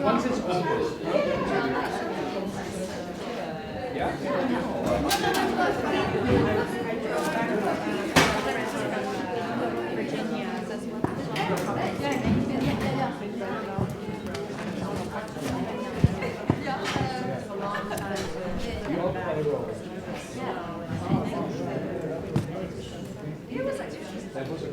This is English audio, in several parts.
once it's open, yeah. That was a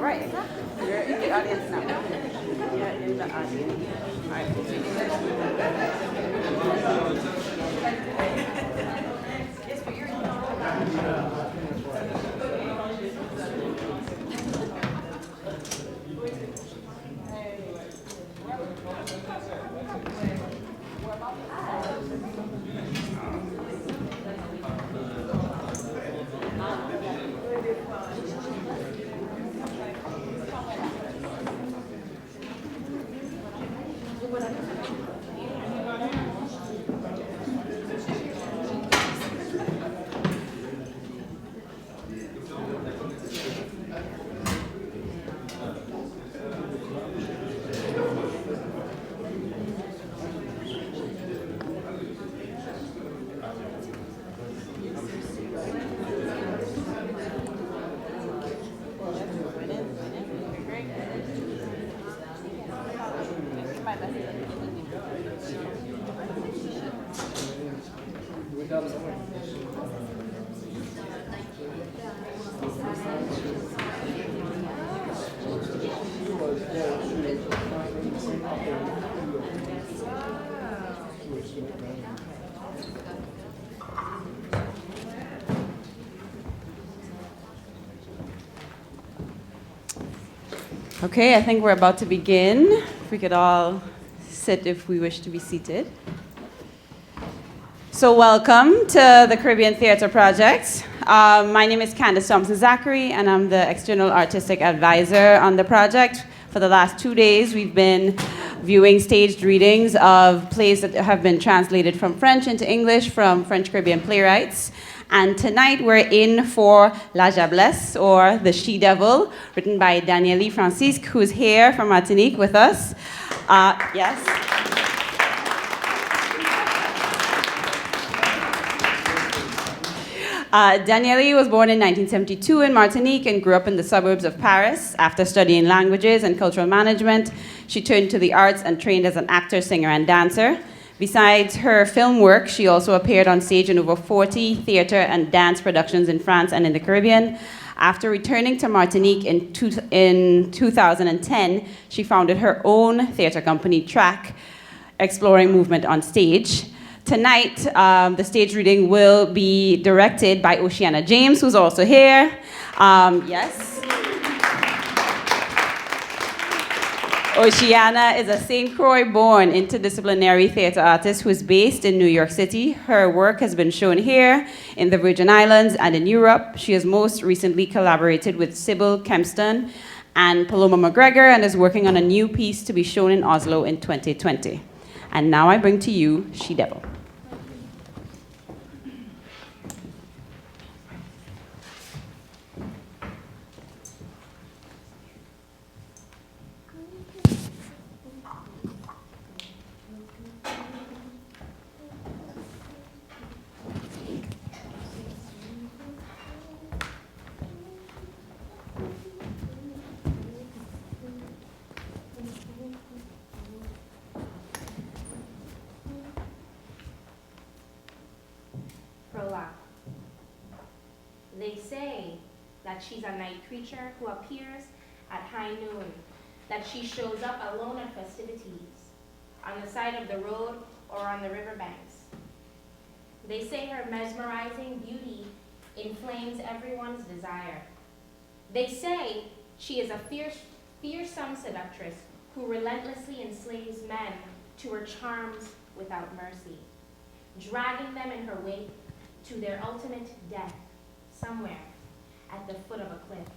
Right, you're in the audience now. You're in the audience. All right. Yes, but you're in the Okay, I think we're about to begin. If we could all sit if we wish to be seated. So welcome to the Caribbean Theatre Project. My name is Candace Thompson-Zachery, and I'm the external artistic advisor on the project. For the last 2 days, we've been viewing staged readings of plays that have been translated from French into English from French Caribbean playwrights. And tonight we're in for Ladjables, or The She-Devil, written by Daniely Francisque, who's here from Martinique with us. Yes. Danielle was born in 1972 in Martinique and grew up in the suburbs of Paris. After studying languages and cultural management, she turned to the arts and trained as an actor, singer, and dancer. Besides her film work, she also appeared on stage in over 40 theater and dance productions in France and in the Caribbean. After returning to Martinique in 2010, she founded her own theater company, Track, exploring movement on stage. Tonight, the stage reading will be directed by Oceana James, who's also here. Yes. Oceana is a St. Croix-born interdisciplinary theater artist who is based in New York City. Her work has been shown here in the Virgin Islands and in Europe. She has most recently collaborated with Sybil Kempston and Paloma McGregor and is working on a new piece to be shown in Oslo in 2020. And now I bring to you She-Devil. They say that she's a night creature who appears at high noon, that she shows up alone at festivities, on the side of the road or on the riverbanks. They say her mesmerizing beauty inflames everyone's desire. They say she is a fearsome seductress who relentlessly enslaves men to her charms without mercy, dragging them in her wake to their ultimate death somewhere at the foot of a cliff.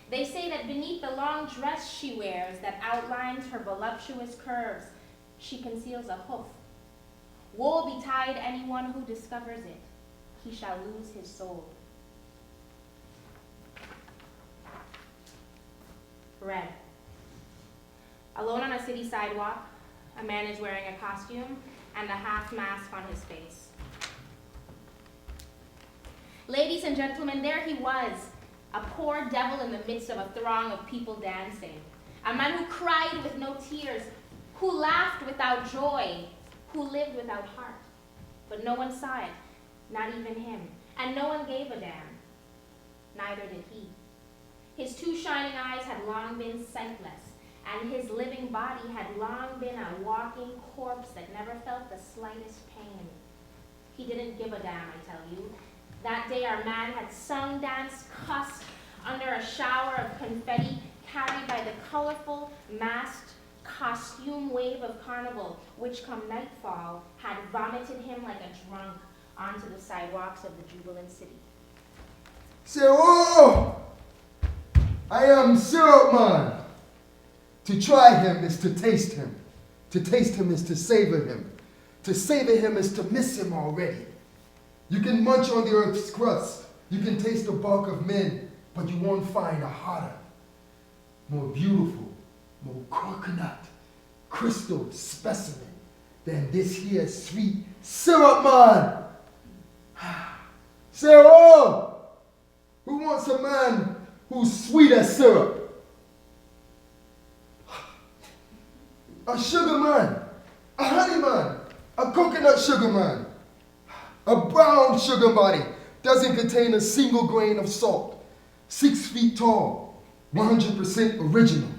They say that beneath the long dress she wears that outlines her voluptuous curves, she conceals a hoof. Woe betide anyone who discovers it. He shall lose his soul. Red. Alone on a city sidewalk, a man is wearing a costume and a half mask on his face. Ladies and gentlemen, there he was, a poor devil in the midst of a throng of people dancing. A man who cried with no tears, who laughed without joy, who lived without heart. But no one saw it, not even him, and no one gave a damn. Neither did he. His two shining eyes had long been sightless, and his living body had long been a walking corpse that never felt the slightest pain. He didn't give a damn, I tell you. That day our man had sung, danced, cussed under a shower of confetti carried by the colorful, masked costume wave of carnival, which come nightfall had vomited him like a drunk onto the sidewalks of the jubilant city. Say, oh, I am syrup man. To try him is to taste him. To taste him is to savor him. To savor him is to miss him already. You can munch on the earth's crust. You can taste the bark of men, but you won't find a hotter, more beautiful, more coconut, crystal specimen than this here sweet syrup man. Say, oh, who wants a man who's sweet as syrup? A sugar man, a honey man, a coconut sugar man. A brown sugar body doesn't contain a single grain of salt. 6 feet tall, 100% original.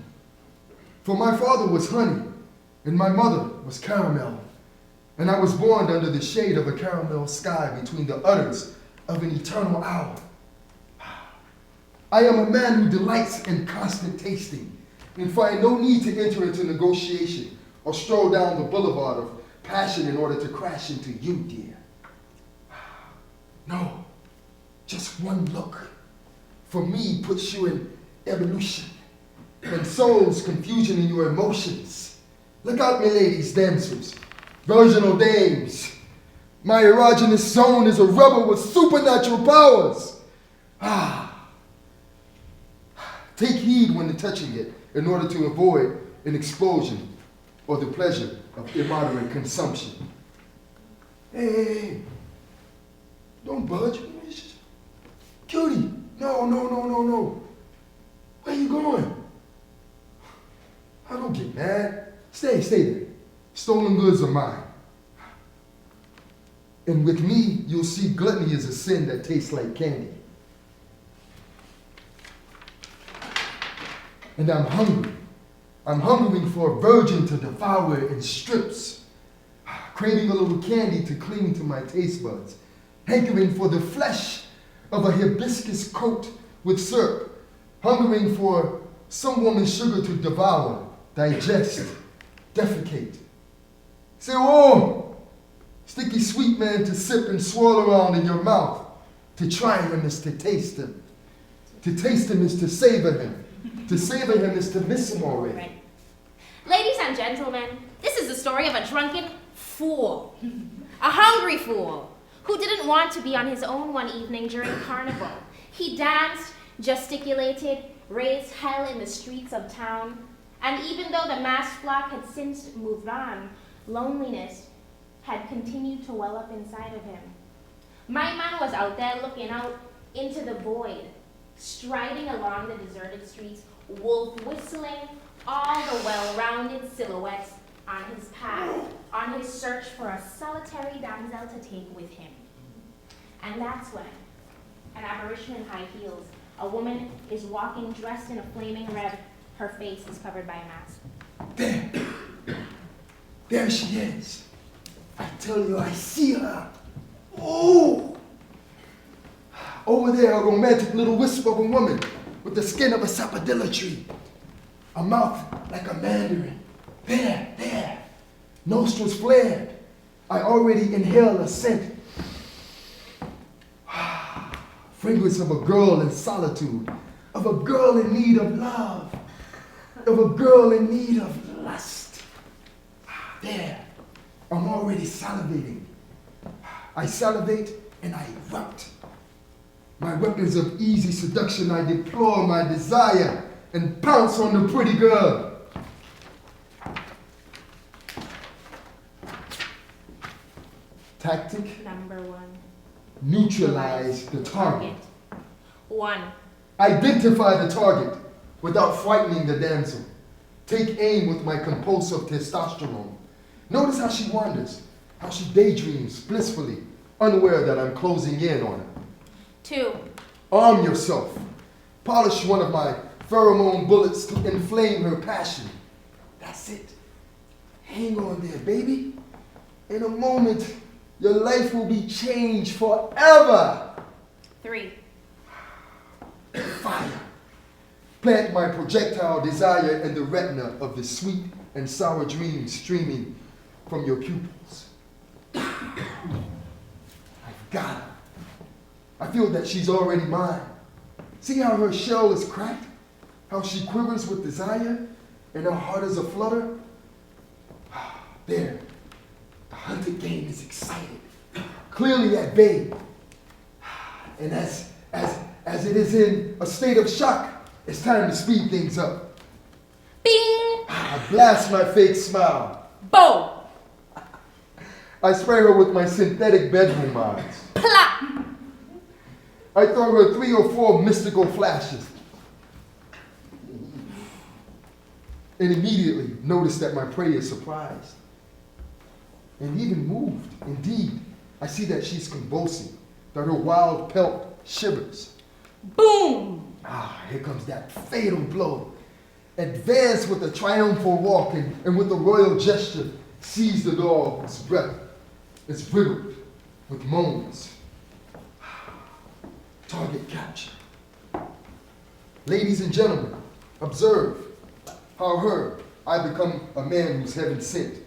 For my father was honey, and my mother was caramel. And I was born under the shade of a caramel sky between the udders of an eternal hour. I am a man who delights in constant tasting and find no need to enter into negotiation or stroll down the boulevard of passion in order to crash into you, dear. No, just one look for me puts you in evolution and sows confusion in your emotions. Look out, my ladies, dancers, virginal dames. My erogenous zone is a rebel with supernatural powers. Take heed when touching it in order to avoid an explosion or the pleasure of immoderate consumption. Hey. Don't budge. Cutie, no. Where you going? I don't get mad. Stay there. Stolen goods are mine. And with me, you'll see gluttony is a sin that tastes like candy. And I'm hungry. I'm hungering for a virgin to devour in strips, craving a little candy to cling to my taste buds. Hankering for the flesh of a hibiscus coat with syrup, hungering for some woman's sugar to devour, digest, defecate. Say, oh, sticky sweet man to sip and swirl around in your mouth. To try him is to taste him. To taste him is to savor him. To savor him is to miss him already. Right. Ladies and gentlemen, this is the story of a drunken fool, a hungry fool, who didn't want to be on his own one evening during Carnival. He danced, gesticulated, raised hell in the streets of town, and even though the massed flock had since moved on, loneliness had continued to well up inside of him. My man was out there looking out into the void, striding along the deserted streets, wolf whistling all the well-rounded silhouettes on his path, on his search for a solitary damsel to take with him. And that's when, an apparition in high heels, a woman is walking dressed in a flaming red. Her face is covered by a mask. There she is. I tell you, I see her. Oh! Over there, a romantic little wisp of a woman with the skin of a sapodilla tree. A mouth like a mandarin. There. Nostrils flared. I already inhale a scent. Fragrance of a girl in solitude. of a girl in need of love, of a girl in need of lust. There, I'm already salivating. I salivate and I erupt. My weapons of easy seduction, I deploy my desire and pounce on the pretty girl. Tactic, Number 1. neutralize the target. 1. Identify the target without frightening the damsel. Take aim with my compulsive testosterone. Notice how she wanders, how she daydreams blissfully, unaware that I'm closing in on her. 2. Arm yourself. Polish one of my pheromone bullets to inflame her passion. That's it. Hang on there, baby. In a moment, your life will be changed forever. 3. Fire. Plant my projectile desire in the retina of the sweet and sour dreams streaming from your pupils. I've got her. I feel that she's already mine. See how her shell is cracked? How she quivers with desire and her heart is aflutter? There, the hunted game is excited, clearly at bay. And as it is in a state of shock, it's time to speed things up. Bing! I blast my fake smile. Bo! I spray her with my synthetic bedroom eyes. Plop! I throw her 3 or 4 mystical flashes. And immediately notice that my prey is surprised. And even moved. Indeed, I see that she's convulsing, that her wild pelt shivers. Boom! Here comes that fatal blow. Advance with a triumphal walk and with a royal gesture, seize the dog's breath. It's riddled with moans. Target capture. Ladies and gentlemen, observe how I become a man who's heaven sent,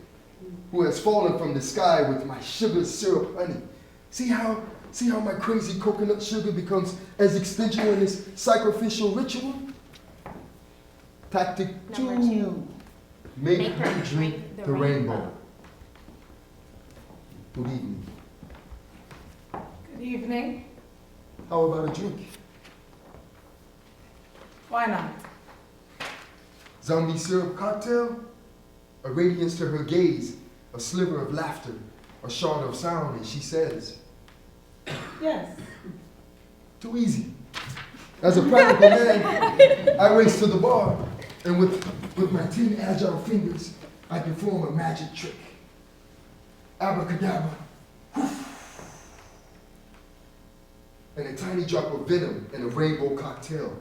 who has fallen from the sky with my sugar syrup honey. See how my crazy coconut sugar becomes as extension in this sacrificial ritual? Tactic Number 2. 2. Make her drink the rainbow. Good evening. Good evening. How about a drink? Why not? Zombie syrup cocktail? A radiance to her gaze, a sliver of laughter, a shard of sound, and she says, Yes. too easy. As a practical man, I race to the bar, and with my 10 agile fingers, I perform a magic trick. Abracadabra. And a tiny drop of venom in a rainbow cocktail,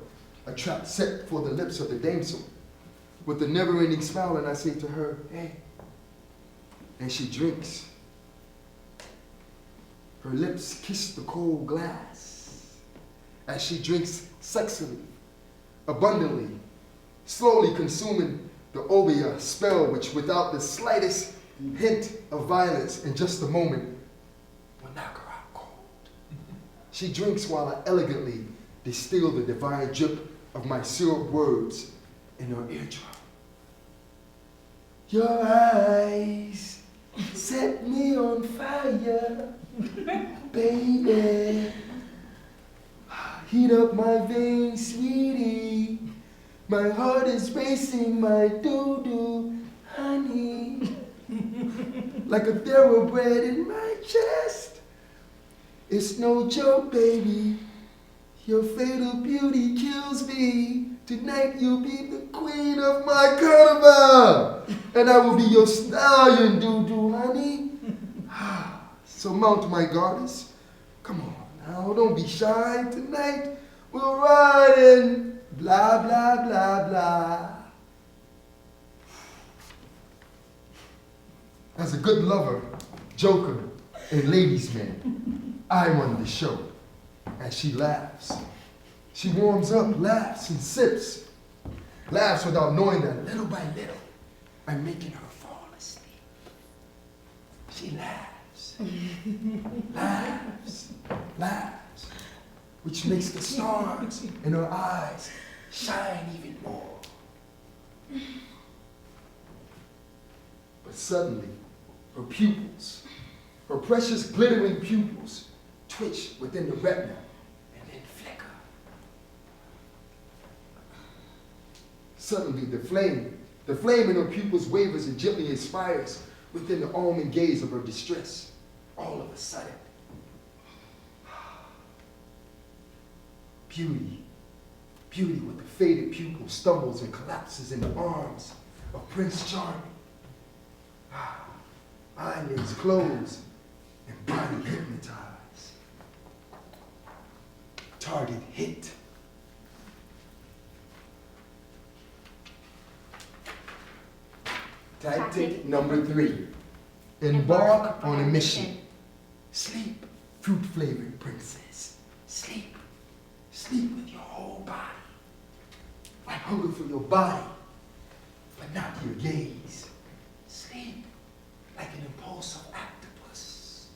a trap set for the lips of the damsel. With a never-ending smile, and I say to her, hey. And she drinks. Her lips kiss the cold glass as she drinks sexily, abundantly, slowly consuming the obia spell which without the slightest hint of violence in just a moment will knock her out cold. She drinks while I elegantly distill the divine drip of my syrup words in her eardrum. Your eyes set me on fire, baby. Heat up my veins, sweetie. My heart is racing, my doo-doo, honey. Like a thoroughbred in my chest. It's no joke, baby. Your fatal beauty kills me. Tonight you'll be the queen of my carnival. And I will be your stallion, doo-doo, honey. So mount my goddess. Come on now, don't be shy. Tonight we'll ride and blah, blah, blah, blah. As a good lover, joker, and ladies' man, I run the show. And she laughs. She warms up, laughs, and sips. Laughs without knowing that little by little, I'm making her fall asleep. She laughs, laughs, laughs. which makes the stars in her eyes shine even more. But suddenly, her pupils, her precious glittering pupils, twitch within the retina and then flicker. Suddenly, the flame in her pupils wavers and gently inspires within the almond gaze of her distress. All of a sudden, beauty with the faded pupil stumbles and collapses in the arms of Prince Charming. Eyelids closed and body hypnotized. Target hit. Tactic number 3. Embark on a mission. Sleep, fruit-flavored princess. Sleep. Sleep with your whole body. I hunger for your body, but not your gaze. Sleep like an impulsive octopus.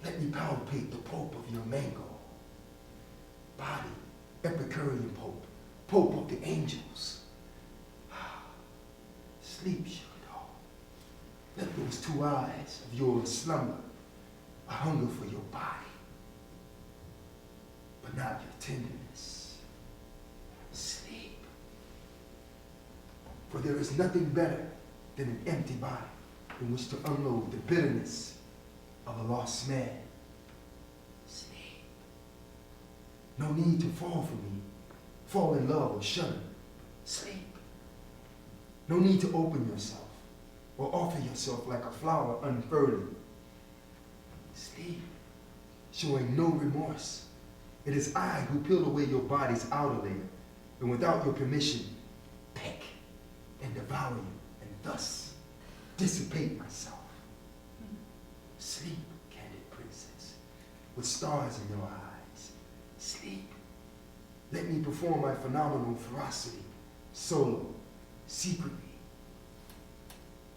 Let me palpate the pulp of your mango. Body, Epicurean pope, pope of the angels. Sleep, sugar doll. Let those 2 eyes of yours slumber. I hunger for your body, but not your tenderness. Sleep. For there is nothing better than an empty body in which to unload the bitterness of a lost man. Sleep. No need to fall for me, fall in love or shudder. Sleep. No need to open yourself or offer yourself like a flower unfurling. Sleep, showing no remorse. It is I who peel away your body's outer layer, and without your permission, peck and devour you, and thus dissipate myself. Sleep, candid princess, with stars in your eyes. Sleep. Let me perform my phenomenal ferocity, solo, secretly.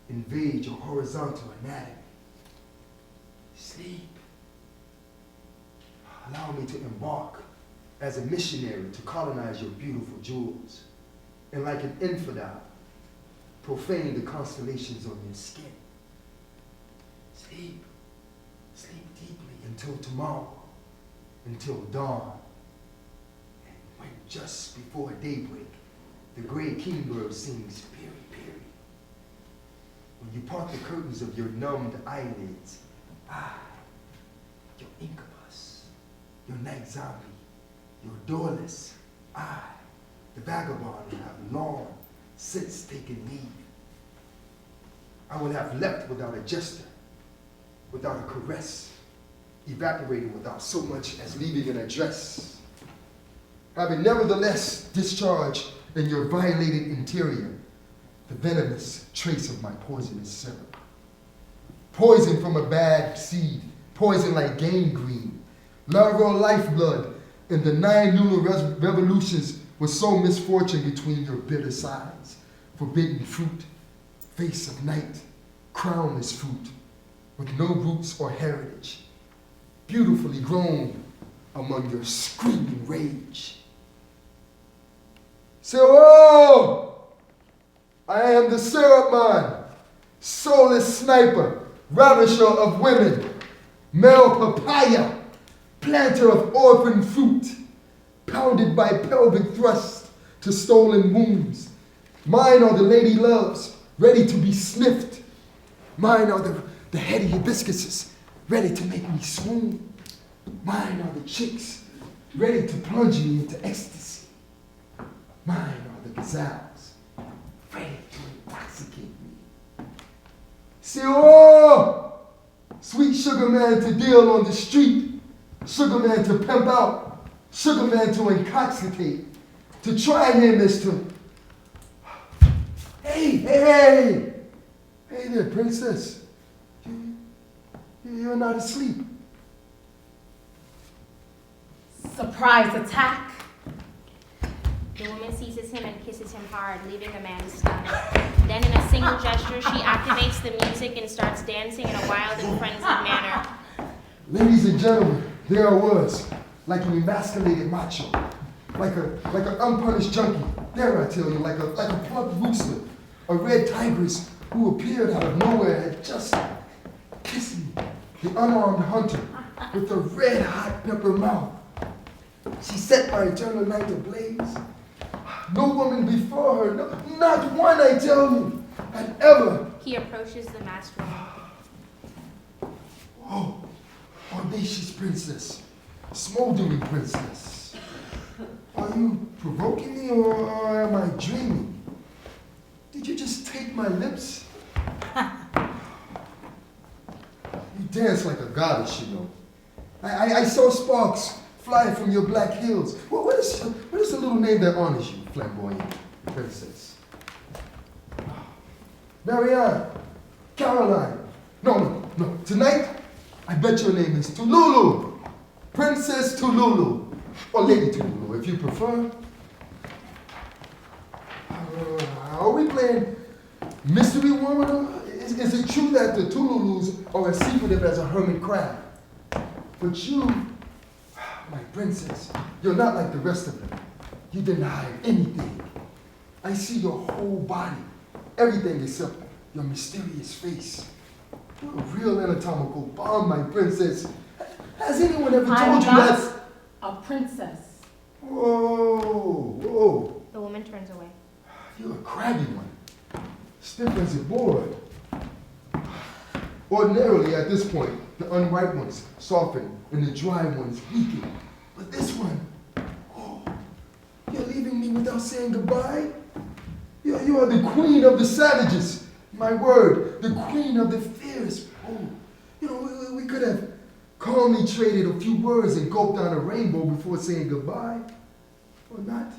Invade your horizontal anatomy. Sleep. Allow me to embark as a missionary to colonize your beautiful jewels, and like an infidel, profane the constellations on your skin. Sleep. Sleep deeply until tomorrow, until dawn. And when just before daybreak, the gray kingbird sings piri piri. When you part the curtains of your numbed eyelids, your incubus, your night zombie, your doorless, the vagabond, will have long since taken leave. I will have left without a gesture, without a caress, evaporating without so much as leaving an address. Having nevertheless discharged in your violated interior the venomous trace of my poisonous syrup. Poison from a bad seed, poison like gangrene, larval lifeblood, and the 9 lunar revolutions with so misfortune between your bitter sides, forbidden fruit, face of night, crownless fruit, with no roots or heritage, beautifully grown among your screaming rage. Say, oh! I am the syrup man, soulless sniper, ravisher of women, male papaya, planter of orphan fruit, pounded by pelvic thrust to stolen wombs. Mine are the lady loves, ready to be sniffed. Mine are the heady hibiscuses, ready to make me swoon. Mine are the chicks, ready to plunge me into ecstasy. Mine are the gazelles, ready to intoxicate me. Say, oh, sweet sugar man to deal on the street, sugar man to pimp out, sugar man to intoxicate, to try him is to, hey there, princess, you're not asleep. Surprise attack. The woman seizes him and kisses him hard, leaving the man stunned. Then in a single gesture, she activates the music and starts dancing in a wild and frenzied manner. Ladies and gentlemen, there I was, like an emasculated macho, like an unpunished junkie. Dare I tell you, like a plump rooster, a red tigress who appeared out of nowhere had just kissed me, the unarmed hunter with a red hot pepper mouth. She set my eternal night ablaze. No woman before her, no, not one, I tell you, had ever. He approaches the masked woman. Oh, audacious princess, smoldering princess. Are you provoking me or am I dreaming? Did you just take my lips? You dance like a goddess, you know. I saw sparks fly from your black heels. Well, what is the little name that honors you, flamboyant princess? Marianne, Caroline. No. Tonight, I bet your name is Tululu. Princess Tululu. Or Lady Tululu, if you prefer. Are we playing mystery woman? Is it true that the Tululus are as secretive as a hermit crab? But you, my princess, you're not like the rest of them. You didn't hide anything. I see your whole body, everything except your mysterious face. You're a real anatomical bomb, my princess. Has anyone ever told you that? A princess. Whoa. The woman turns away. You're a crabby one, stiff as a board. Ordinarily, at this point, the unripe ones soften and the dry ones weaken. But this one, oh, you're leaving me without saying goodbye? You are the queen of the savages. My word, the queen of the fierce. Oh, we could have calmly traded a few words and gulped down a rainbow before saying goodbye. Or not.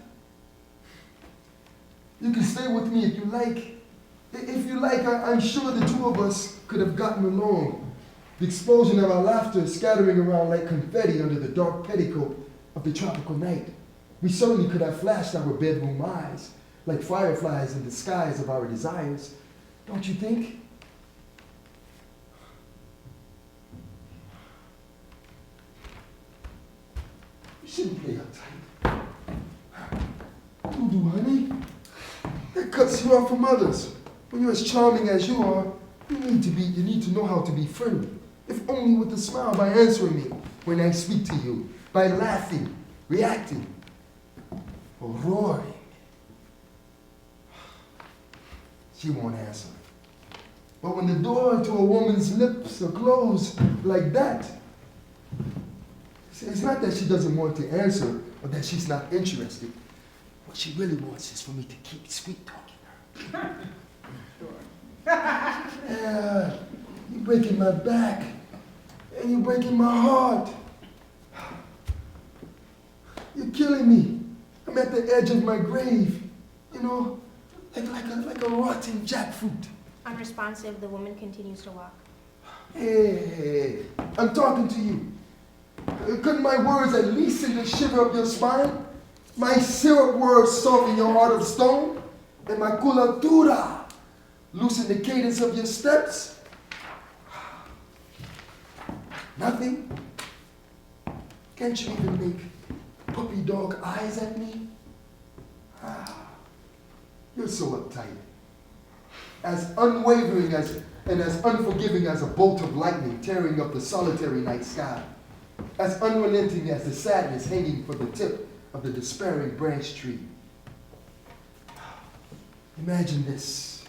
You can stay with me if you like. If you like, I'm sure the two of us could have gotten along. The explosion of our laughter scattering around like confetti under the dark petticoat of the tropical night. We certainly could have flashed our bedroom eyes like fireflies in the skies of our desires. Don't you think? You shouldn't play uptight. Do, honey. That cuts you off from others. When you're as charming as you are, you need to know how to be friendly. If only with a smile, by answering me when I speak to you, by laughing, reacting, or roaring. She won't answer. But when the door to a woman's lips are closed like that, it's not that she doesn't want to answer or that she's not interested. What she really wants is for me to keep sweet talking her. Yeah, you're breaking my back, and you're breaking my heart. You're killing me. I'm at the edge of my grave, like a rotten jackfruit. Unresponsive, the woman continues to walk. Hey, I'm talking to you. Couldn't my words at least send a shiver up your spine? My syrup words soften your heart of stone? And my culatura loosen the cadence of your steps? Nothing? Can't you even make puppy dog eyes at me? You're so uptight. As unwavering and as unforgiving as a bolt of lightning tearing up the solitary night sky. As unrelenting as the sadness hanging from the tip of the despairing branch tree. Imagine this.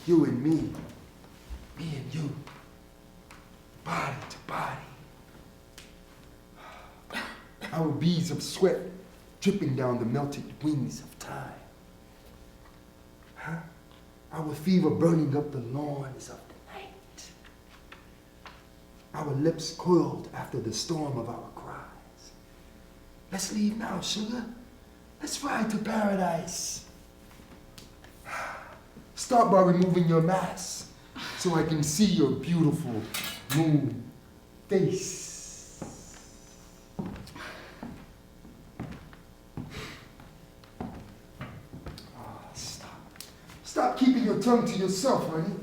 You and me and you, body to body. Our beads of sweat dripping down the melted wings of time. Our fever burning up the lawns of the night. Our lips coiled after the storm of our cries. Let's leave now, sugar. Let's ride to paradise. Start by removing your mask so I can see your beautiful moon face. Stop keeping your tongue to yourself, honey.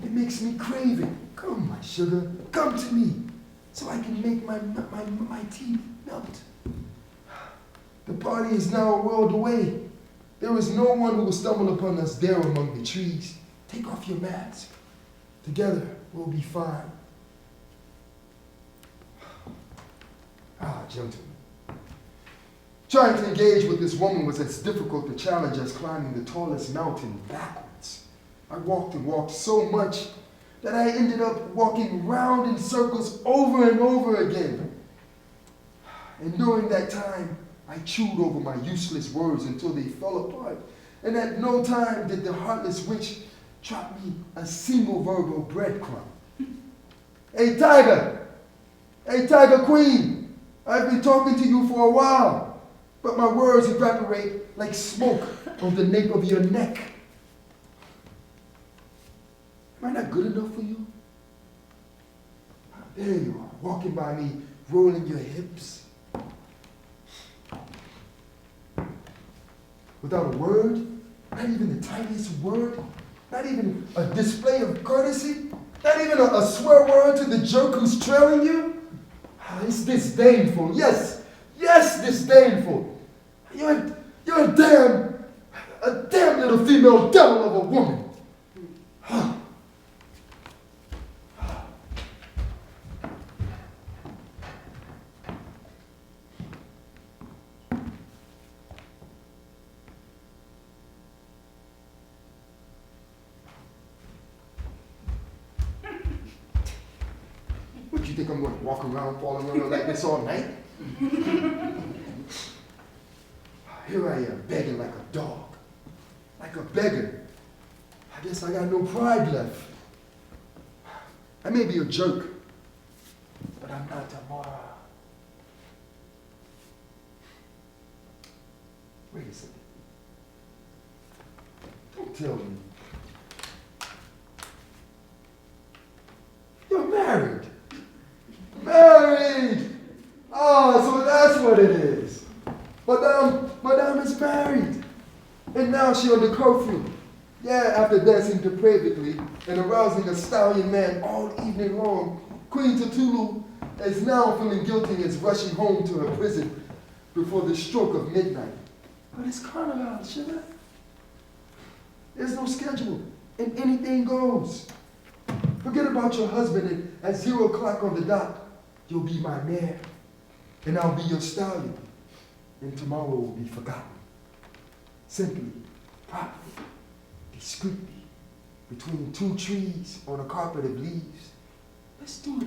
It makes me crave it. Come, my sugar, come to me. so I can make my teeth melt. The party is now a world away. There is no one who will stumble upon us there among the trees. Take off your mask. Together we'll be fine. Ah, gentlemen. Trying to engage with this woman was as difficult a challenge as climbing the tallest mountain backwards. I walked and walked so much that I ended up walking round in circles over and over again. And during that time, I chewed over my useless words until they fell apart. And at no time did the heartless witch drop me a single verbal breadcrumb. Hey, Tiger! Hey, Tiger Queen! I've been talking to you for a while, but my words evaporate like smoke on the nape of your neck. Am I not good enough for you? There you are, walking by me, rolling your hips. Without a word, not even the tiniest word, not even a display of courtesy, not even a swear word to the jerk who's trailing you. It's disdainful, yes, disdainful. You're a damn little female devil of a woman. What, you think I'm going to walk around falling over like this all night? Here I am, begging like a dog, like a beggar. I guess I got no pride left. I may be a jerk, but I'm not tomorrow. Wait a second. Don't tell me. You're married. Married! Oh, so that's what it is. Madame is married. And now she under curfew. Yeah, after dancing depravedly and arousing a stallion man all evening long, Queen Tutulu is now feeling guilty and is rushing home to her prison before the stroke of midnight. But it's Carnival, sugar. There's no schedule, and anything goes. Forget about your husband, and at 0 o'clock on the dot, you'll be my mare, and I'll be your stallion, and tomorrow will be forgotten. Simply, properly, discreetly, between 2 trees on a carpet of leaves. Let's do it.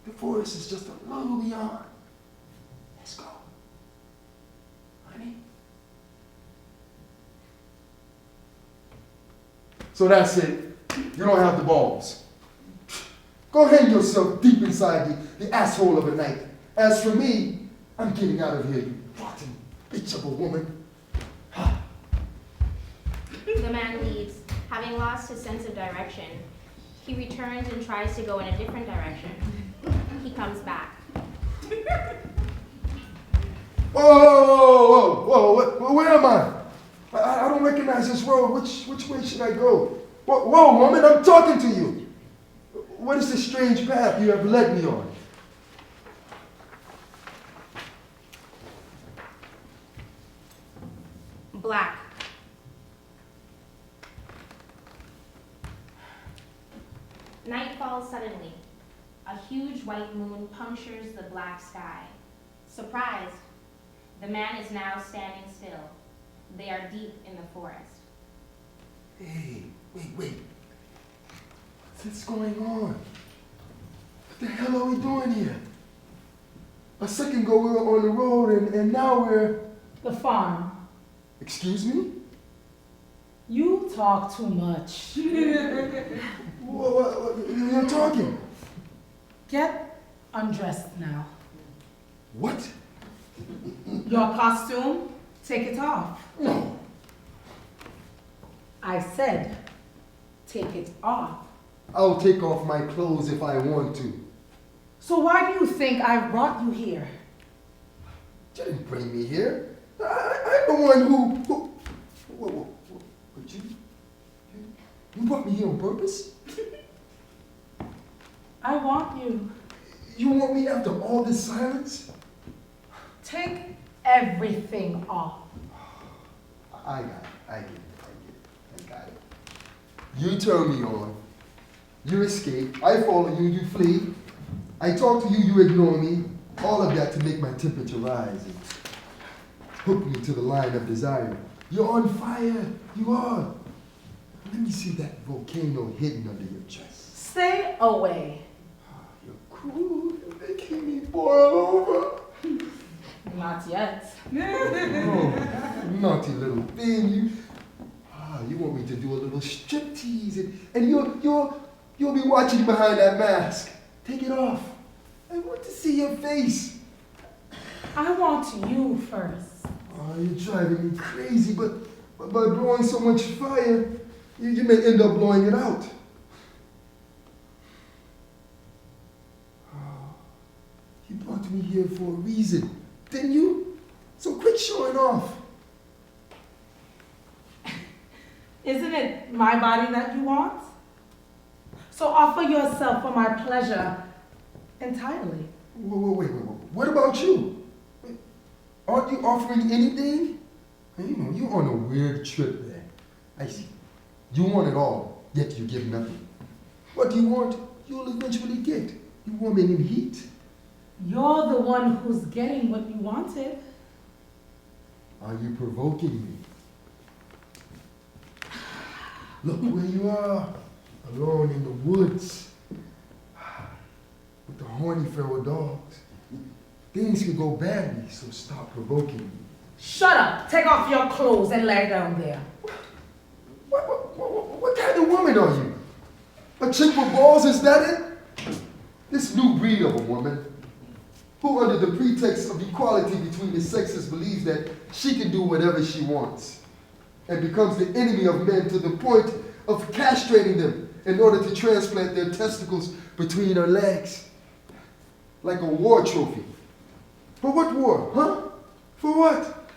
The forest is just a little beyond. Let's go. Honey? So that's it. You don't have the balls. Go hang yourself deep inside the asshole of a night. As for me, I'm getting out of here, you rotten bitch of a woman. The man leaves, having lost his sense of direction. He returns and tries to go in a different direction. He comes back. Whoa, where am I? I don't recognize this road. Which way should I go? Whoa, woman, I'm talking to you. What is this strange path you have led me on? Black. Night falls suddenly. A huge white moon punctures the black sky. Surprised, the man is now standing still. They are deep in the forest. Hey, wait. What's going on? What the hell are we doing here? A second ago we were on the road and now we're... The farm. Excuse me? You talk too much. What, you're talking? Get undressed now. What? Your costume, take it off. No. I said, take it off. I'll take off my clothes if I want to. So why do you think I brought you here? You didn't bring me here. I'm the one who but you brought me here on purpose? I want you. You want me after all this silence? Take everything off. I got it. I get it. I got it. You turn me on. You escape. I follow you. You flee. I talk to you. You ignore me. All of that to make my temperature rise and hook me to the line of desire. You're on fire. You are. Let me see that volcano hidden under your chest. Stay away. You're cruel. You're making me boil over. Not yet. Oh, naughty little thing. You want me to do a little striptease, and you'll be watching behind that mask. Take it off. I want to see your face. I want you first. Oh, you're driving me crazy, but by blowing so much fire, you may end up blowing it out. Oh, you brought me here for a reason, didn't you? So quit showing off. Isn't it my body that you want? So offer yourself for my pleasure entirely. Wait. What about you? Aren't you offering anything? You're on a weird trip there. I see. You want it all, yet you give nothing. What do you want, you'll eventually get. You woman in heat. You're the one who's getting what you wanted. Are you provoking me? Look where you are, alone in the woods, with the horny feral dogs. Things could go badly, so stop provoking me. Shut up! Take off your clothes and lay down there. What kind of woman are you? A chick with balls, is that it? This new breed of a woman, who under the pretext of equality between the sexes believes that she can do whatever she wants, and becomes the enemy of men to the point of castrating them in order to transplant their testicles between her legs. Like a war trophy. For what war, huh? For what?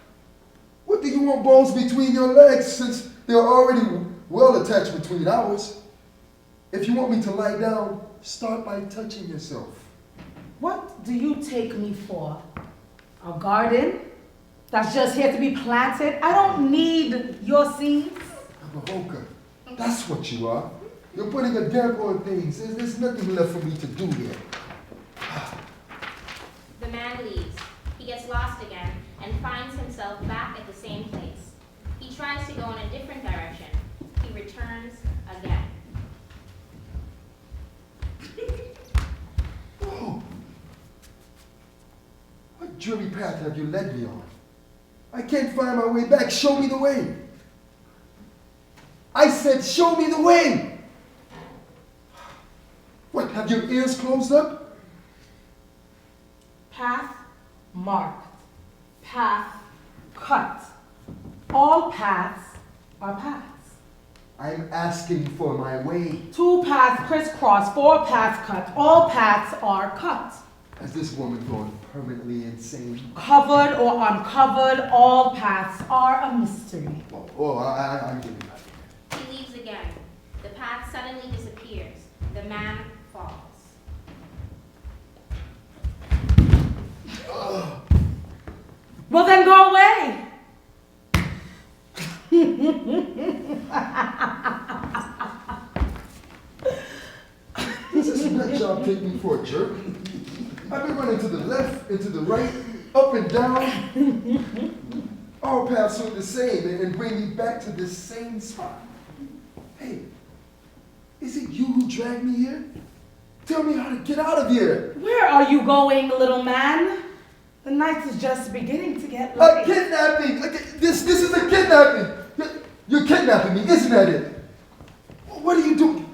What do you want balls between your legs since they're already well attached between ours? If you want me to lie down, start by touching yourself. What do you take me for? A garden that's just here to be planted? I don't need your seeds. A provoker. That's what you are. You're putting a damper on things. There's nothing left for me to do here. The man leaves. He gets lost again and finds himself back at the same place. He tries to go in a different direction. He returns again. Whoa. What dreary path have you led me on? I can't find my way back. Show me the way. I said, show me the way. What, have your ears closed up? Path marked. Path cut. All paths are paths. I'm asking for my way. 2 paths crisscross, 4 paths cut. All paths are cut. Has this woman gone permanently insane? Covered or uncovered, all paths are a mystery. I'm getting out. He leaves again. The path suddenly disappears. The man falls. Well, then go away. Does this nut job take me for a jerk? I've been running to the left and to the right, up and down. All paths are the same and bring me back to this same spot. Hey, is it you who dragged me here? Tell me how to get out of here. Where are you going, little man? The night is just beginning to get A light. kidnapping! This is a kidnapping! You're kidnapping me, isn't that it? What are you doing?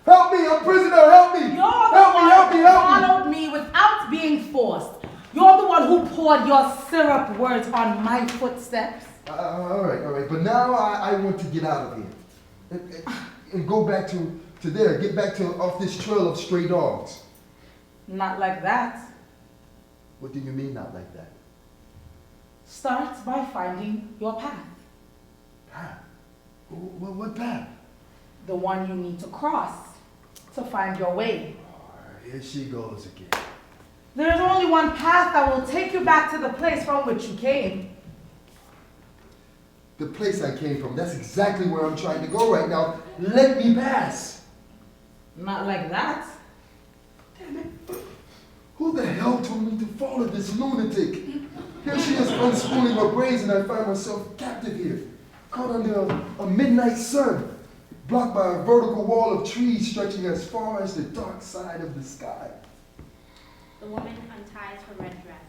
Help me, I'm a prisoner, help me! You're the Help one me, help me, who help me! followed me without being forced. You're the one who poured your syrup words on my footsteps. All right, but now I want to get out of here. And go back to there, get back to off this trail of stray dogs. Not like that. What do you mean not like that? Start by finding your path. Path? What path? The one you need to cross to find your way. Oh, here she goes again. There's only one path that will take you back to the place from which you came. The place I came from, that's exactly where I'm trying to go right now. Let me pass. Not like that. Damn it. Who the hell told me to follow this lunatic? Here she is unspooling her braids and I find myself captive here, caught under a midnight sun, blocked by a vertical wall of trees stretching as far as the dark side of the sky. The woman unties her red dress.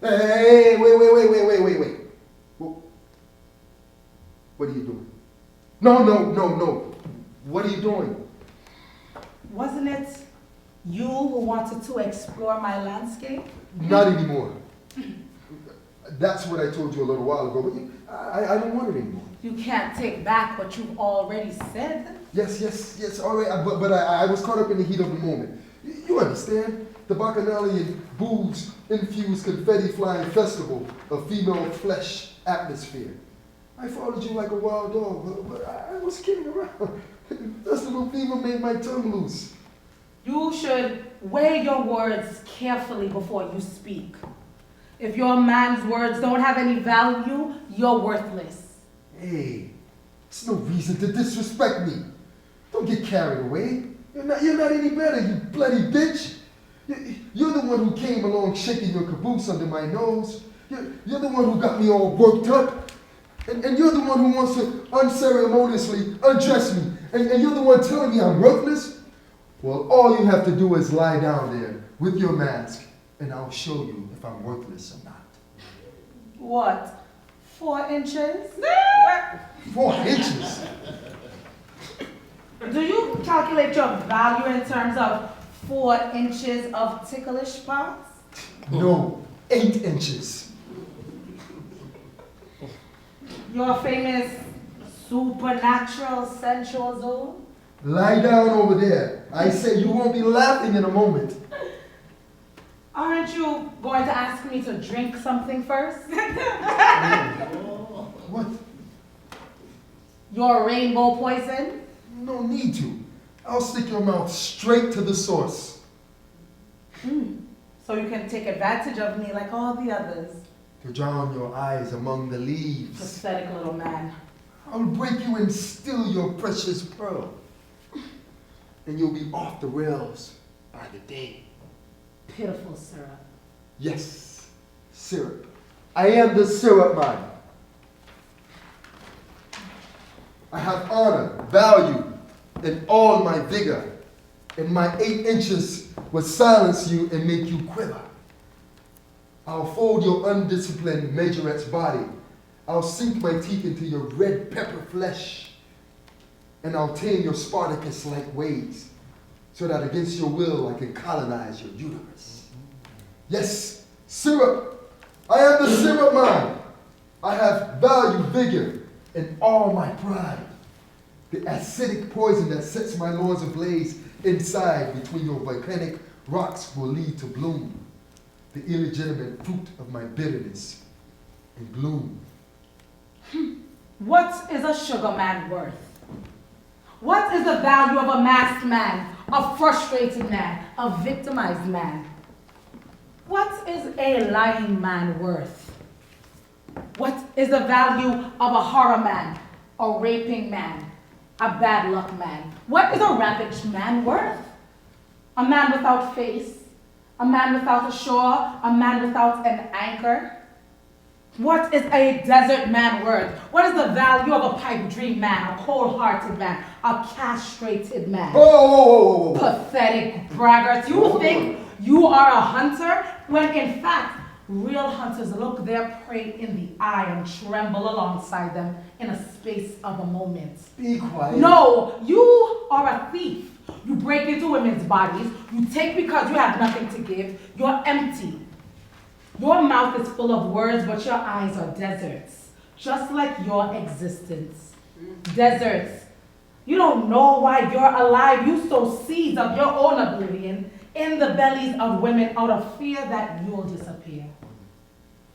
Hey, wait. What are you doing? No. What are you doing? Wasn't it you who wanted to explore my landscape? Not anymore. That's what I told you a little while ago, but I don't want it anymore. You can't take back what you've already said. Yes, all right, but I was caught up in the heat of the moment. You understand? The Bacchanalian booze-infused confetti-flying festival of female flesh atmosphere. I followed you like a wild dog, but I was kidding around. Festival fever made my tongue loose. You should weigh your words carefully before you speak. If your man's words don't have any value, you're worthless. Hey, it's no reason to disrespect me. Don't get carried away. You're not any better, you bloody bitch. You're the one who came along shaking your caboose under my nose. You're the one who got me all worked up. And you're the one who wants to unceremoniously undress me. And you're the one telling me I'm worthless? Well, all you have to do is lie down there with your mask, and I'll show you if I'm worthless or not. What? 4 inches? 4 inches? Do you calculate your value in terms of 4 inches of ticklish parts? No, 8 inches. Your famous supernatural sensual zone? Lie down over there. I say you won't be laughing in a moment. Aren't you going to ask me to drink something first? What? Your rainbow poison? No need to. I'll stick your mouth straight to the source. So you can take advantage of me like all the others. To drown your eyes among the leaves. Pathetic little man. I'll break you and steal your precious pearl. And you'll be off the rails by the day. Pitiful syrup. Yes, syrup. I am the syrup man. I have honor, value, and all my vigor. And my 8 inches will silence you and make you quiver. I'll fold your undisciplined majorette's body. I'll sink my teeth into your red pepper flesh. And I'll tame your Spartacus-like ways, so that against your will I can colonize your uterus. Yes, syrup. I am the syrup man. I have value, vigor, and all my pride. The acidic poison that sets my lawns ablaze inside between your volcanic rocks will lead to bloom, the illegitimate fruit of my bitterness and gloom. What is a sugar man worth? What is the value of a masked man, a frustrated man, a victimized man? What is a lying man worth? What is the value of a horror man, a raping man, a bad luck man? What is a ravaged man worth? A man without face, a man without a shore, a man without an anchor? What is a desert man worth? What is the value of a pipe dream man, a cold-hearted man, a castrated man? Whoa. Pathetic braggart. You think you are a hunter when in fact real hunters look their prey in the eye and tremble alongside them in a space of a moment. Be quiet. No, you are a thief. You break into women's bodies. You take because you have nothing to give. You're empty. Your mouth is full of words, but your eyes are deserts, just like your existence. Deserts. You don't know why you're alive. You sow seeds of your own oblivion in the bellies of women out of fear that you'll disappear.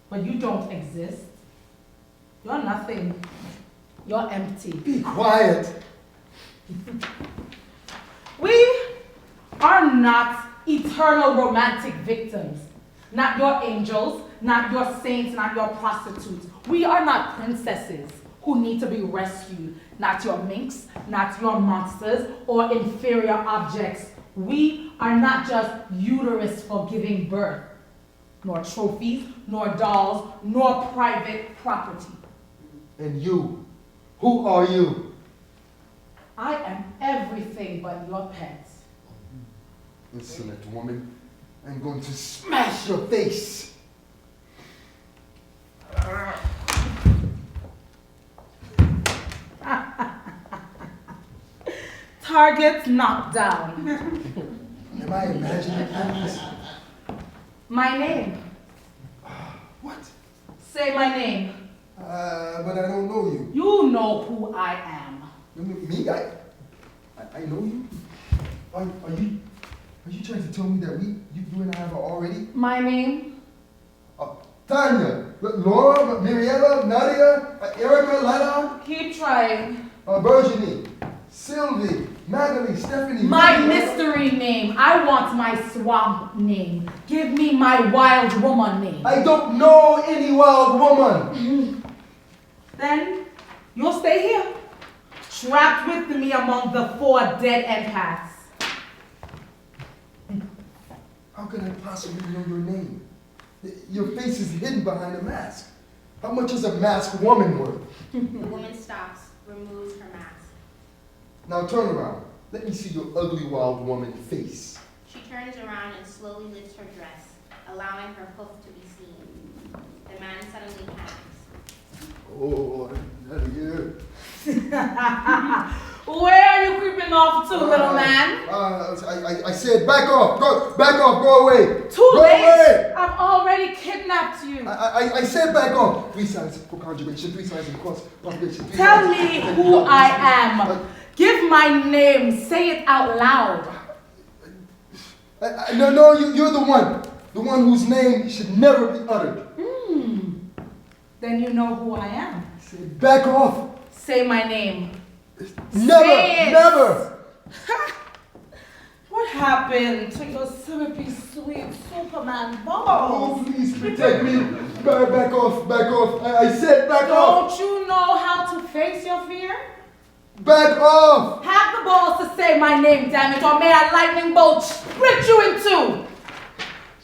But you don't exist. You're nothing. You're empty. Be quiet. We are not eternal romantic victims. Not your angels, not your saints, not your prostitutes. We are not princesses who need to be rescued. Not your minks, not your monsters, or inferior objects. We are not just uterus for giving birth, nor trophies, nor dolls, nor private property. And you, who are you? I am everything but your pets. Insolent woman, I'm going to smash your face. Targets knocked down. Am I imagining things? My name. What? Say my name. But I don't know you. You know who I am. Me? I know you? Are you trying to tell me that you and I have already? My name? Tanya, Laura, Mariella, Nadia, Erica, Lana, Keep trying. Virginie, Sylvie, Natalie, Stephanie. My Nadia. mystery name. I want my swamp name. Give me my wild woman name. I don't know any wild woman. Then you'll stay here, trapped with me among the 4 dead empaths. How could I possibly know your name? Your face is hidden behind a mask. How much is a masked woman worth? The woman stops, removes her mask. Now turn around. Let me see your ugly wild woman face. She turns around and slowly lifts her dress, allowing her hoof to be seen. The man suddenly panics. Oh, not here. Where are you creeping off to, little man? I said back off, go away. Too Go late. away. I've already kidnapped you. I said back off. 3 signs for conjugation, 3 signs for cross population. Tell me who I am. Give my name. Say it out loud. No, you're the one. The one whose name should never be uttered. Then you know who I am. Say back off. Say my name. Never, Say it. never. What happened to your syrupy, sweet Superman Oh, balls? please protect me. Back off. I said back off. Don't you know how to face your fear? Back off. Have the balls to say my name, damn it, or may a lightning bolt split you in 2.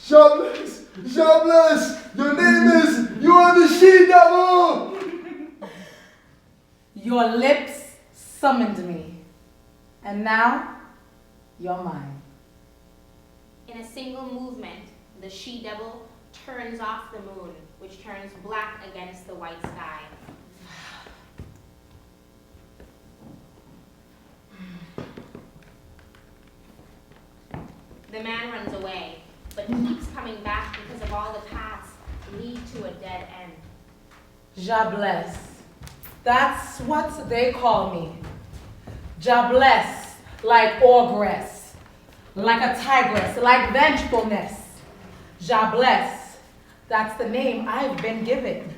Jobless. Your name is, you are the she-devil. Your lips summoned me, and now you're mine. In a single movement, the she-devil turns off the moon, which turns black against the white sky. The man runs away, but keeps coming back because of all the paths lead to a dead end. Jobless. That's what they call me. Jobless, like ogress, like a tigress, like vengefulness. Jobless, that's the name I've been given.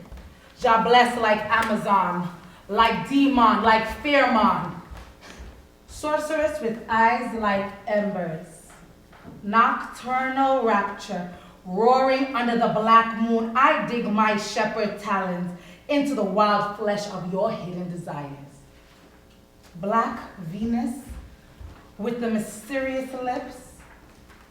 Jobless like Amazon, like demon, like Fearmon. Sorceress with eyes like embers. Nocturnal rapture, roaring under the black moon, I dig my shepherd talons into the wild flesh of your hidden desires. Black Venus with the mysterious lips,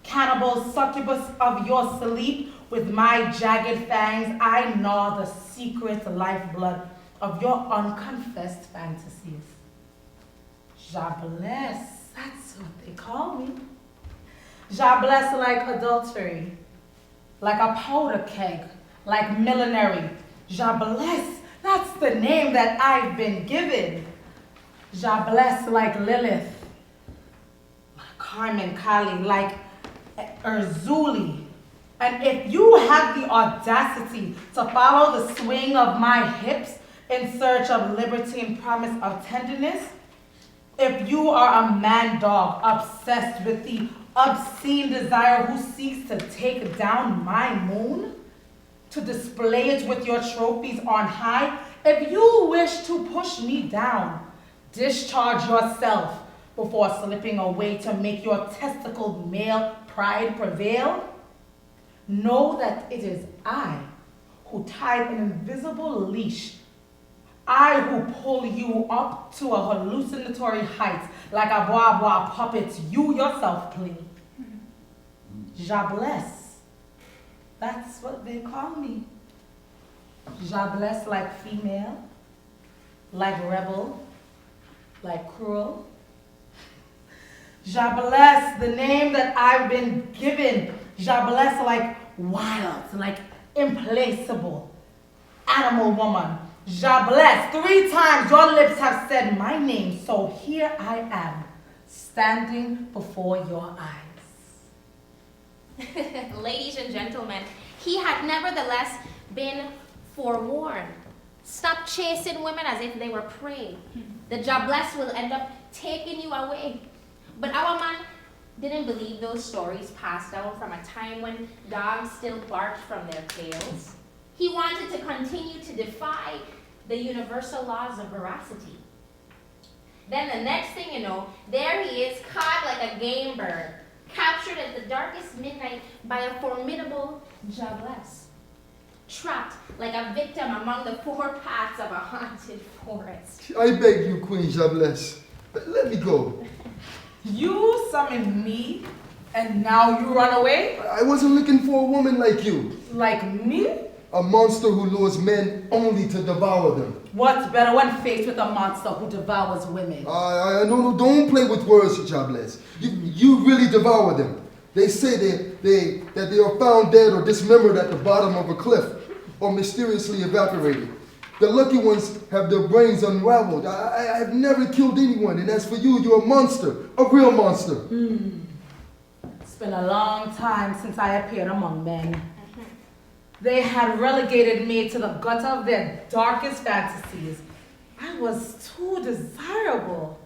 cannibal succubus of your sleep, with my jagged fangs, I gnaw the secret lifeblood of your unconfessed fantasies. Jobless, that's what they call me. Jobless like adultery, like a powder keg, like millinery. Jobless, that's the name that I've been given. Jobless like Lilith, like Carmen Kali, like Erzuli. And if you have the audacity to follow the swing of my hips in search of liberty and promise of tenderness, if you are a man dog obsessed with the obscene desire who seeks to take down my moon, to display it with your trophies on high, if you wish to push me down, discharge yourself before slipping away to make your testicled male pride prevail, know that it is I who tied an invisible leash. I who pull you up to a hallucinatory height like a bois bois puppet you yourself play. Ladjables. That's what they call me. Ladjables like female, like rebel, like cruel. Ladjables, the name that I've been given. Ladjables like wild, like implacable. Animal woman. Ladjables, 3 times your lips have said my name, so here I am, standing before your eyes. Ladies and gentlemen, he had nevertheless been forewarned. Stop chasing women as if they were prey. The Ladjables will end up taking you away. But our man didn't believe those stories passed down from a time when dogs still barked from their tails. He wanted to continue to defy the universal laws of veracity. Then the next thing you know, there he is, caught like a game bird, captured at the darkest midnight by a formidable Ladjables, trapped like a victim among the 4 paths of a haunted forest. I beg you, Queen Ladjables, let me go. You summoned me, and now you run away? I wasn't looking for a woman like you. Like me? A monster who lures men only to devour them. What's better when faced with a monster who devours women? No, don't play with words, Ladjables. You really devour them. They say that they are found dead or dismembered at the bottom of a cliff or mysteriously evaporated. The lucky ones have their brains unraveled. I have never killed anyone, and as for you, you're a monster, a real monster. It's been a long time since I appeared among men. They had relegated me to the gutter of their darkest fantasies. I was too desirable,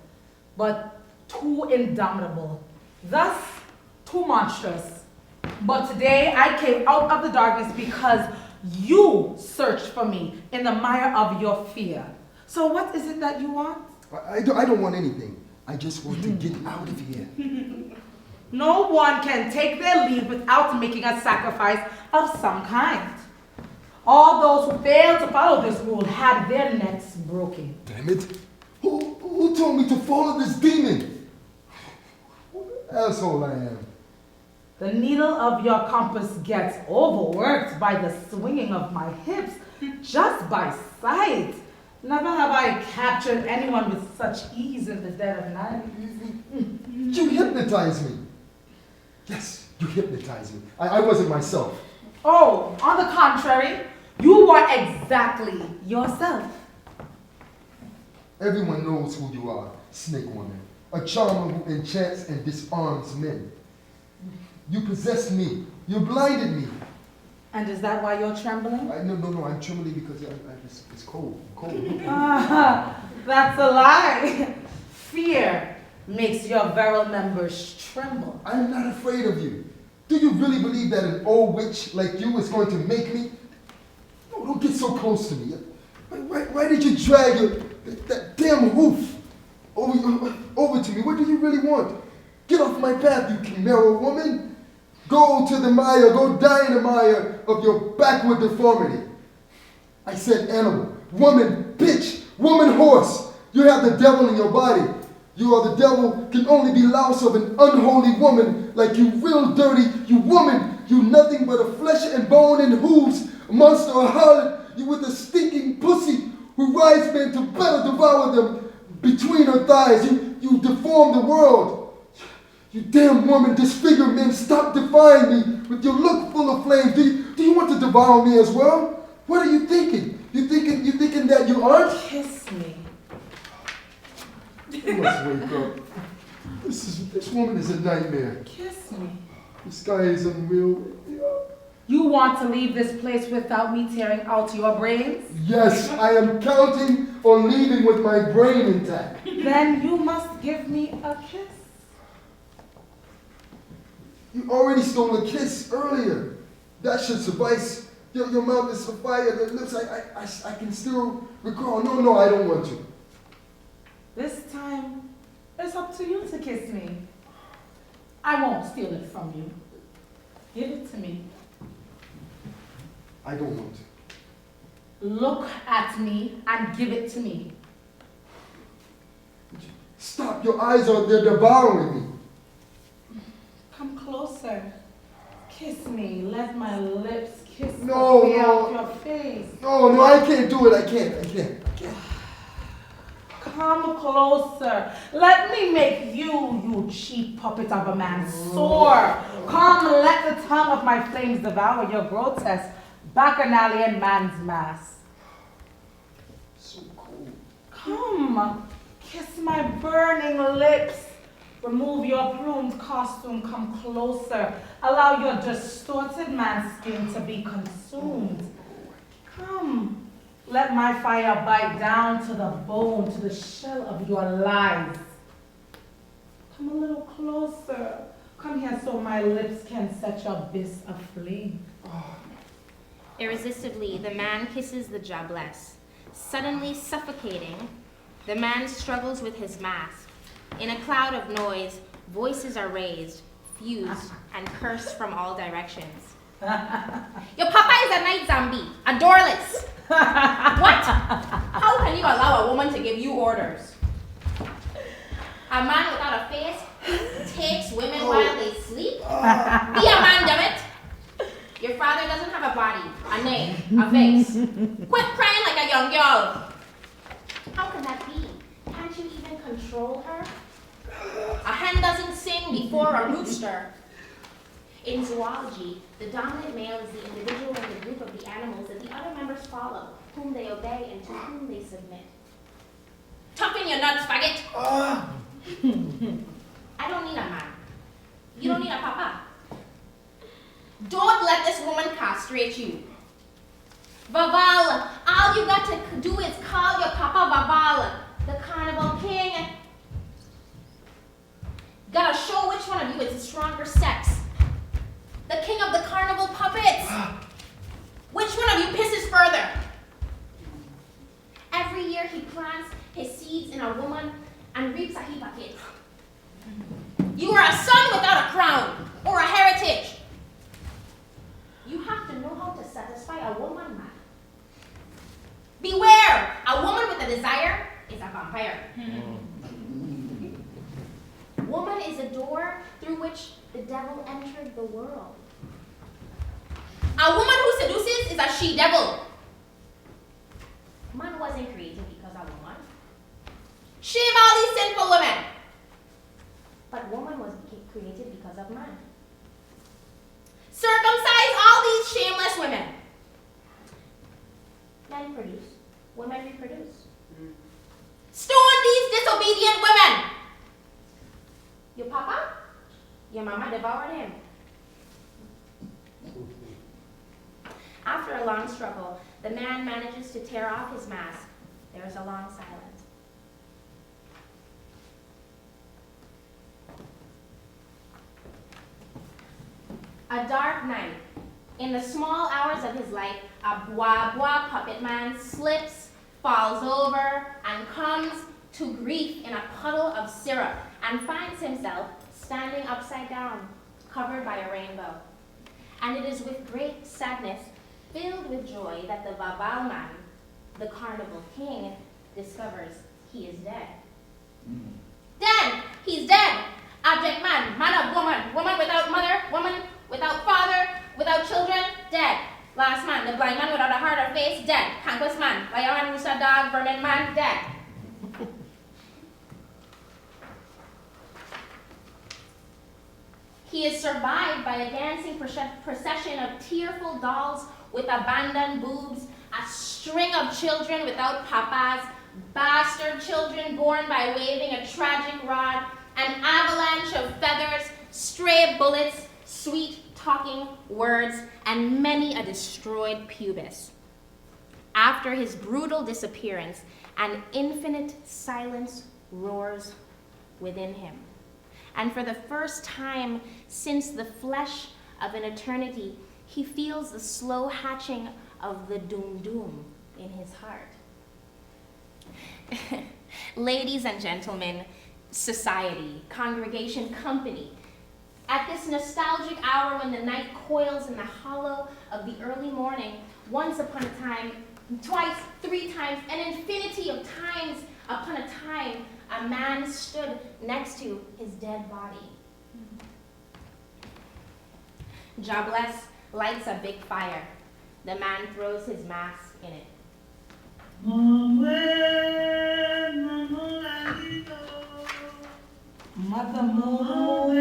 but too indomitable, thus too monstrous. But today I came out of the darkness because you searched for me in the mire of your fear. So what is it that you want? I don't want anything. I just want to get out of here. No one can take their leave without making a sacrifice of some kind. All those who failed to follow this rule had their necks broken. Damn it. Who told me to follow this demon? What an asshole I am. The needle of your compass gets overworked by the swinging of my hips, just by sight. Never have I captured anyone with such ease in the dead of night. You hypnotized me. Yes, you hypnotized me. I wasn't myself. Oh, on the contrary, you were exactly yourself. Everyone knows who you are, Snake Woman. A charmer who enchants and disarms men. You possessed me. You blinded me. And is that why you're trembling? No, I'm trembling because it's cold. That's a lie. Fear makes your virile members tremble. I'm not afraid of you. Do you really believe that an old witch like you is going to make me? No, don't get so close to me. Why did you drag that damn hoof over to me? What do you really want? Get off my path, you chimera woman. Go to the mire, go die in the mire of your backward deformity. I said animal, woman, bitch, woman, horse. You have the devil in your body. You are the devil, can only be louse of an unholy woman, like you real dirty, you woman, you nothing but a flesh and bone and hooves, monster or harlot, you with a stinking pussy who rides men to better devour them between her thighs. You deform the world. You damn woman, disfigure men, stop defying me with your look full of flames. Do you want to devour me as well? What are you thinking? You thinking that you aren't? Kiss me. You must wake up. This woman is a nightmare. Kiss me. The sky is unreal. You want to leave this place without me tearing out your brains? Yes, I am counting on leaving with my brain intact. Then you must give me a kiss. You already stole a kiss earlier. That should suffice. Your mouth is afire. Your lips, I can still recall. No, I don't want to. This time, it's up to you to kiss me. I won't steal it from you. Give it to me. I don't want to. Look at me and give it to me. Stop, your eyes are, they're devouring me. Come closer. Kiss me. Let my lips kiss No, the way no. off your face. No, I can't do it. I can't. Come closer. Let me make you cheap puppet of a man, soar. Come, let the tongue of my flames devour your grotesque bacchanalian man's mass. So cold. Come, kiss my burning lips. Remove your plumed costume, come closer. Allow your distorted man's skin to be consumed. Come. Let my fire bite down to the bone, to the shell of your lies. Come a little closer. Come here so my lips can set your abyss aflame. Irresistibly, the man kisses the jobless. Suddenly suffocating, the man struggles with his mask. In a cloud of noise, voices are raised, fused, and cursed from all directions. Your papa is a night zombie, a doorless. What? How can you allow a woman to give you orders? A man without a face takes women while they sleep? Be a man, damn it! Your father doesn't have a body, a name, a face. Quit crying like a young girl. How can that be? Can't you even control her? A hen doesn't sing before a rooster. In zoology, the dominant male is the individual in the group of the animals that the other members follow, whom they obey and to whom they submit. Toughen your nuts, faggot! I don't need a man. You don't need a papa. Don't let this woman castrate you. Vaval, all you got to do is call your papa Vaval, the carnival king. Gotta show which one of you is the stronger sex. The king of the carnival puppets. Which one of you pisses further? Every year he plants his seeds in a woman and reaps a heap of kids. You are a son without a crown or a heritage. You have to know how to satisfy a woman, man. Beware, a woman with a desire is a vampire. Woman is a door through which the devil entered the world. A woman who seduces is a she-devil. Man wasn't created because of woman. Shame all these sinful women. But woman was created because of man. Circumcise all these shameless women. Men produce, women reproduce. Stone these disobedient women. Your papa, your mama devoured him. After a long struggle, the man manages to tear off his mask. There is a long silence. A dark night. In the small hours of his life, a bois puppet man slips, falls over, and comes to grief in a puddle of syrup and finds himself standing upside down, covered by a rainbow. And it is with great sadness, filled with joy, that the Vaval man, the carnival king, discovers he is dead. Dead! He's dead! Abject man, man of woman, woman without mother, woman without father, without children, dead. Last man, the blind man without a heart or face, dead. Conquest man, lion man, rooster dog, vermin man, dead. He is survived by a dancing procession of tearful dolls with abandoned boobs, a string of children without papas, bastard children born by waving a tragic rod, an avalanche of feathers, stray bullets, sweet talking words, and many a destroyed pubis. After his brutal disappearance, an infinite silence roars within him. And for the first time since the flesh of an eternity, he feels the slow hatching of the doom-doom in his heart. Ladies and gentlemen, society, congregation, company, At this nostalgic hour when the night coils in the hollow of the early morning, once upon a time, twice, three times, an infinity of times upon a time, a man stood next to his dead body. Ladjables lights a big fire. The man throws his mask in it. Mother Moon,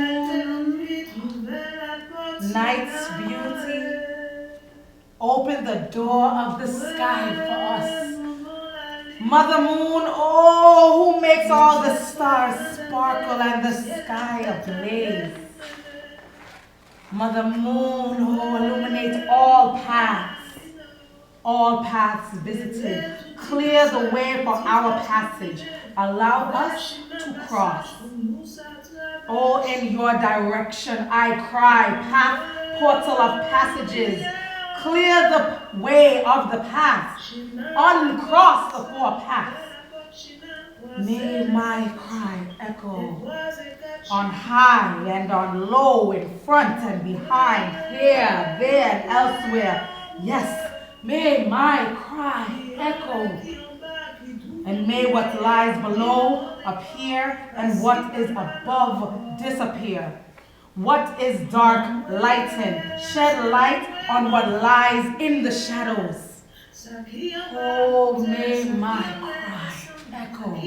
night's beauty, open the door of the sky for us. Mother Moon, oh, who makes all the stars sparkle and the sky ablaze. Mother Moon, who illuminates all paths visited, clear the way for our passage, allow us to cross. Oh, in your direction I cry, path, portal of passages, clear the way of the path, uncross the four paths. May my cry echo on high and on low, in front and behind, here, there, and elsewhere. Yes, may my cry echo. And may what lies below appear and what is above disappear. What is dark lighten, shed light on what lies in the shadows. Oh, may my cry echo.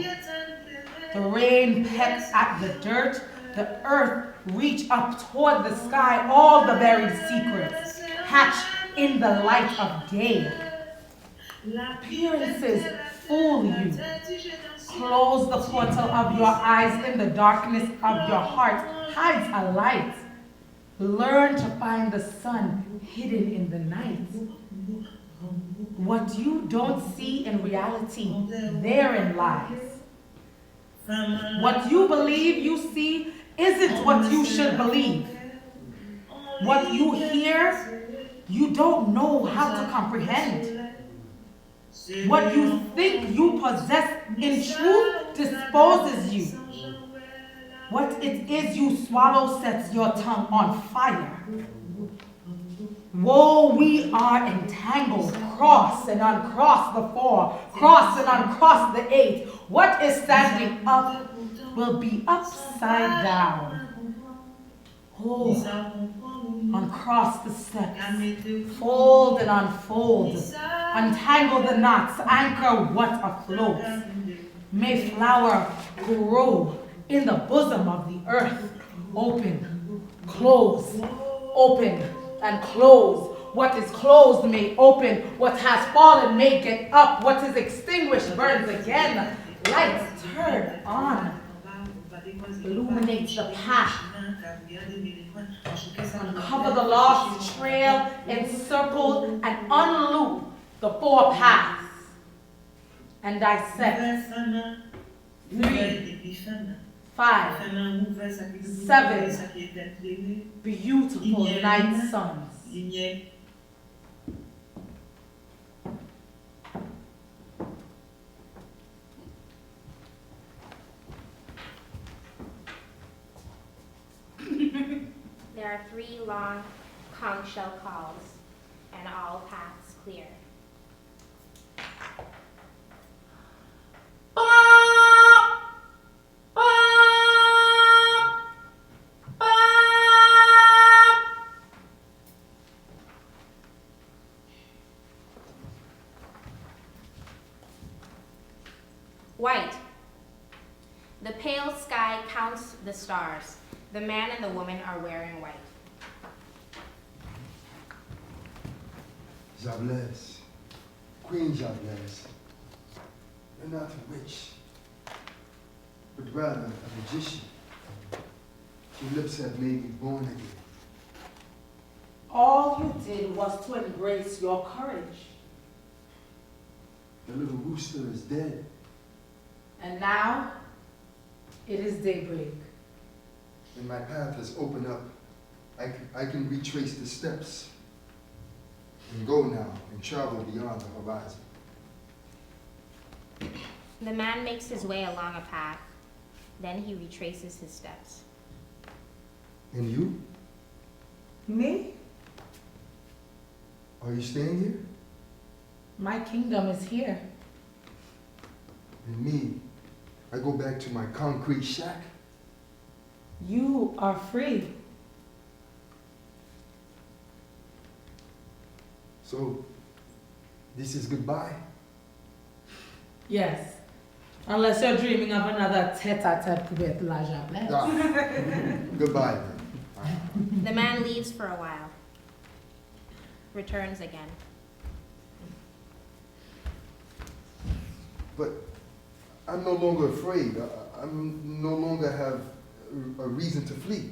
The rain pecks at the dirt, the earth reach up toward the sky, all the buried secrets hatch in the light of day. Appearances fool you. Close the portal of your eyes, in the darkness of your heart hides a light. Learn to find the sun hidden in the night. What you don't see in reality, therein lies. What you believe you see isn't what you should believe. What you hear, you don't know how to comprehend. What you think you possess in truth disposes you. What it is you swallow sets your tongue on fire. Woe, we are entangled, cross and uncross the four, cross and uncross the eight. What is standing up will be upside down. Oh, uncross the steps, fold and unfold, untangle the knots, anchor what afloats. May flower grow in the bosom of the earth. Open, close, open, and close. What is closed may open. What has fallen may get up. What is extinguished burns again. Lights turn on. Illuminates the path. Uncover the lost trail, encircle and unloop the four paths. And dissect 3, 5, 7 beautiful night suns. There are 3 long conch shell calls, and all paths clear. White. The pale sky counts the stars. The man and the woman are wearing white. Ladjables, Queen Ladjables, you're not a witch, but rather a magician. Your lips have made me born again. All you did was to embrace your courage. The little rooster is dead. And now, it is daybreak. And my path has opened up. I can retrace the steps and go now and travel beyond the horizon. The man makes his way along a path. Then he retraces his steps. And you? Me? Are you staying here? My kingdom is here. And me, I go back to my concrete shack. You are free. So, this is goodbye? Yes. Unless you're dreaming of another tete-a-tete with Ladjables. Ah, goodbye then. The man leaves for a while, returns again. But I'm no longer afraid. I'm no longer have a reason to flee.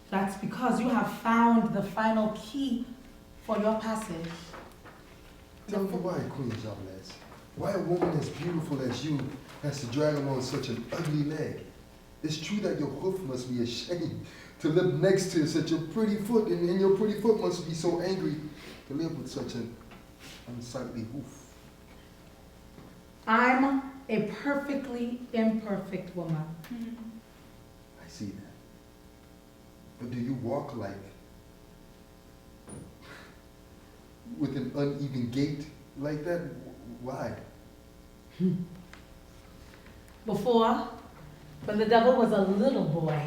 That's because you have found the final key for your passage. Tell me why, Queen Jables. Why a woman as beautiful as you has to drag along such an ugly leg? It's true that your hoof must be ashamed to live next to such a pretty foot, and your pretty foot must be so angry to live with such an unsightly hoof. I'm a perfectly imperfect woman. I see that. But do you walk like with an uneven gait like that? Why? Before, when the devil was a little boy,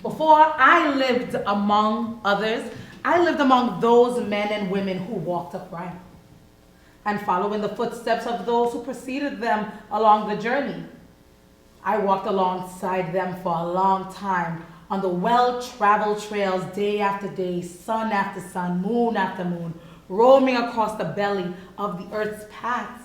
before I lived among others, I lived among those men and women who walked upright and following the footsteps of those who preceded them along the journey. I walked alongside them for a long time on the well-traveled trails, day after day, sun after sun, moon after moon, roaming across the belly of the earth's paths,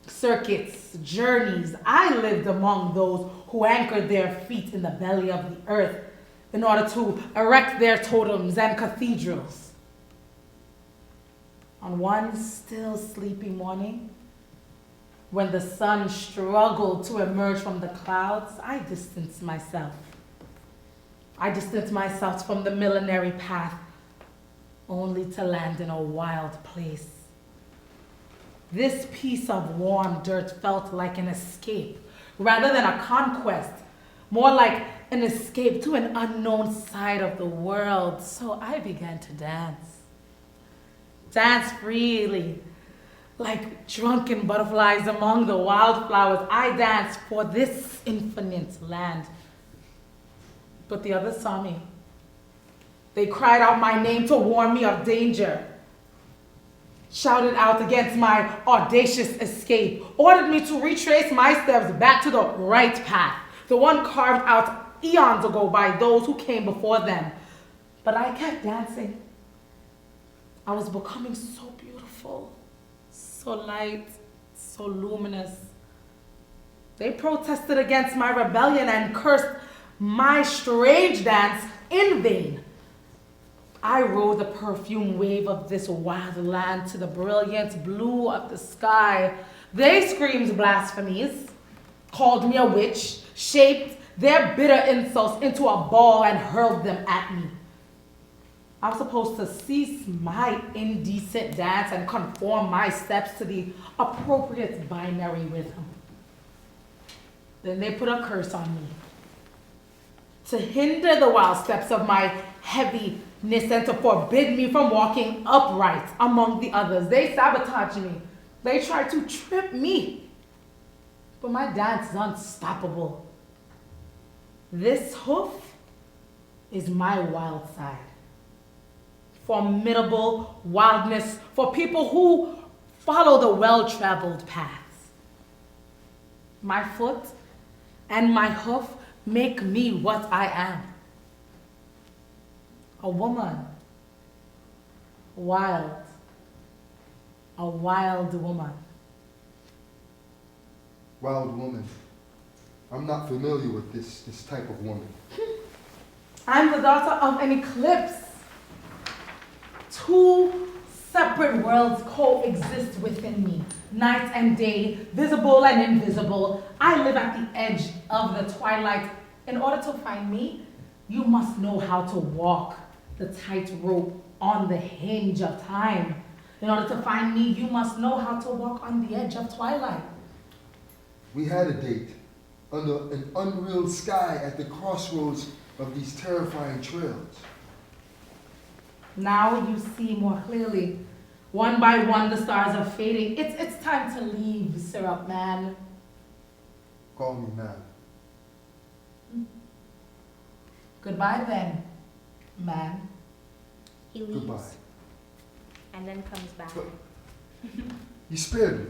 circuits, journeys. I lived among those who anchored their feet in the belly of the earth in order to erect their totems and cathedrals. On one still sleepy morning, when the sun struggled to emerge from the clouds, I distanced myself. I distanced myself from the millenary path, only to land in a wild place. This piece of warm dirt felt like an escape, rather than a conquest, more like an escape to an unknown side of the world. So I began to dance. Dance freely, like drunken butterflies among the wildflowers. I danced for this infinite land. But the others saw me. They cried out my name to warn me of danger, shouted out against my audacious escape, ordered me to retrace my steps back to the right path, the one carved out eons ago by those who came before them. But I kept dancing. I was becoming so beautiful, so light, so luminous. They protested against my rebellion and cursed my strange dance in vain. I rode the perfume wave of this wild land to the brilliant blue of the sky. They screamed blasphemies, called me a witch, shaped their bitter insults into a ball and hurled them at me. I was supposed to cease my indecent dance and conform my steps to the appropriate binary rhythm. Then they put a curse on me to hinder the wild steps of my heaviness and to forbid me from walking upright among the others. They sabotaged me. They tried to trip me. But my dance is unstoppable. This hoof is my wild side. Formidable wildness for people who follow the well-traveled paths. My foot and my hoof make me what I am. A woman. Wild. A wild woman. Wild woman. I'm not familiar with this type of woman. I'm the daughter of an eclipse. Two separate worlds coexist within me. Night and day, visible and invisible. I live at the edge of the twilight. In order to find me, you must know how to walk the tightrope on the hinge of time. In order to find me, you must know how to walk on the edge of twilight. We had a date under an unreal sky at the crossroads of these terrifying trails. Now you see more clearly. One by one, the stars are fading. It's time to leave, Syrup Man. Call me man. Goodbye then, man. He leaves Goodbye. and then comes back. But you spared me.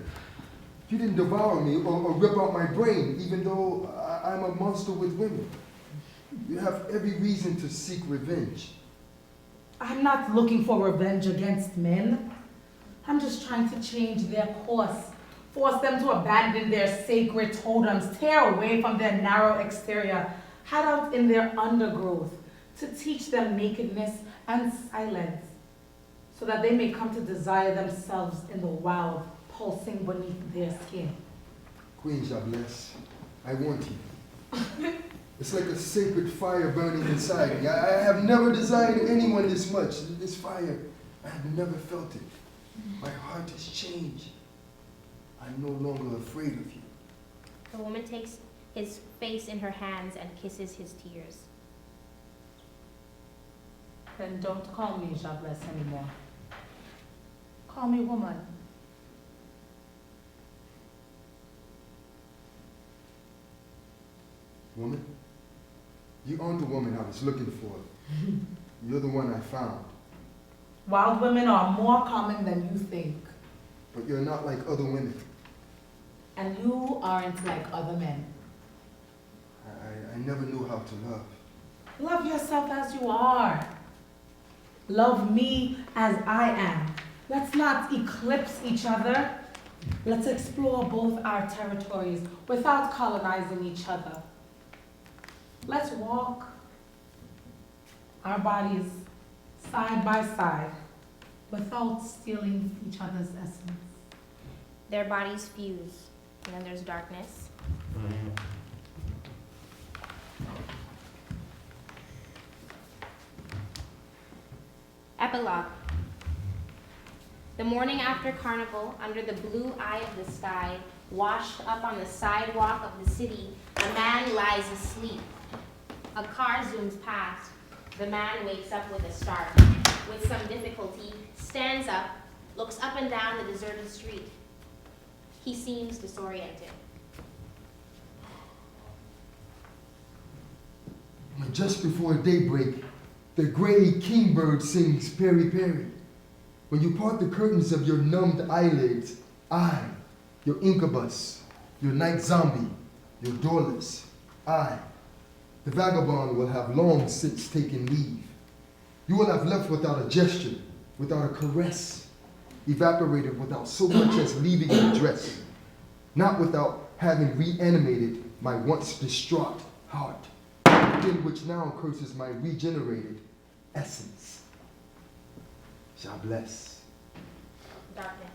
You didn't devour me or rip out my brain, even though I'm a monster with women. You have every reason to seek revenge. I'm not looking for revenge against men. I'm just trying to change their course, force them to abandon their sacred totems, tear away from their narrow exterior, hide out in their undergrowth, to teach them nakedness and silence, so that they may come to desire themselves in the wild, pulsing beneath their skin. Queen Jablesse, I want you. It's like a sacred fire burning inside me. I have never desired anyone this much. This fire, I have never felt it. My heart has changed. I'm no longer afraid of you. The woman takes his face in her hands and kisses his tears. Then don't call me Jablesse anymore. Call me woman. Woman, you aren't the woman I was looking for. You're the one I found. Wild women are more common than you think. But you're not like other women. And you aren't like other men. I never knew how to love. Love yourself as you are. Love me as I am. Let's not eclipse each other. Let's explore both our territories without colonizing each other. Let's walk our bodies side by side without stealing each other's essence. Their bodies fuse, and then there's darkness. Epilogue. The morning after Carnival, under the blue eye of the sky, washed up on the sidewalk of the city, a man lies asleep. A car zooms past. The man wakes up with a start. With some difficulty, stands up, looks up and down the deserted street. He seems disoriented. Just before daybreak, the gray kingbird sings peri peri. When you part the curtains of your numbed eyelids, I, your incubus, your night zombie, your doorless, I, the vagabond, will have long since taken leave. You will have left without a gesture, without a caress, evaporated without so much as leaving a dress, not without having reanimated my once distraught heart, within which now curses my regenerated essence. Jablesse. Darkness.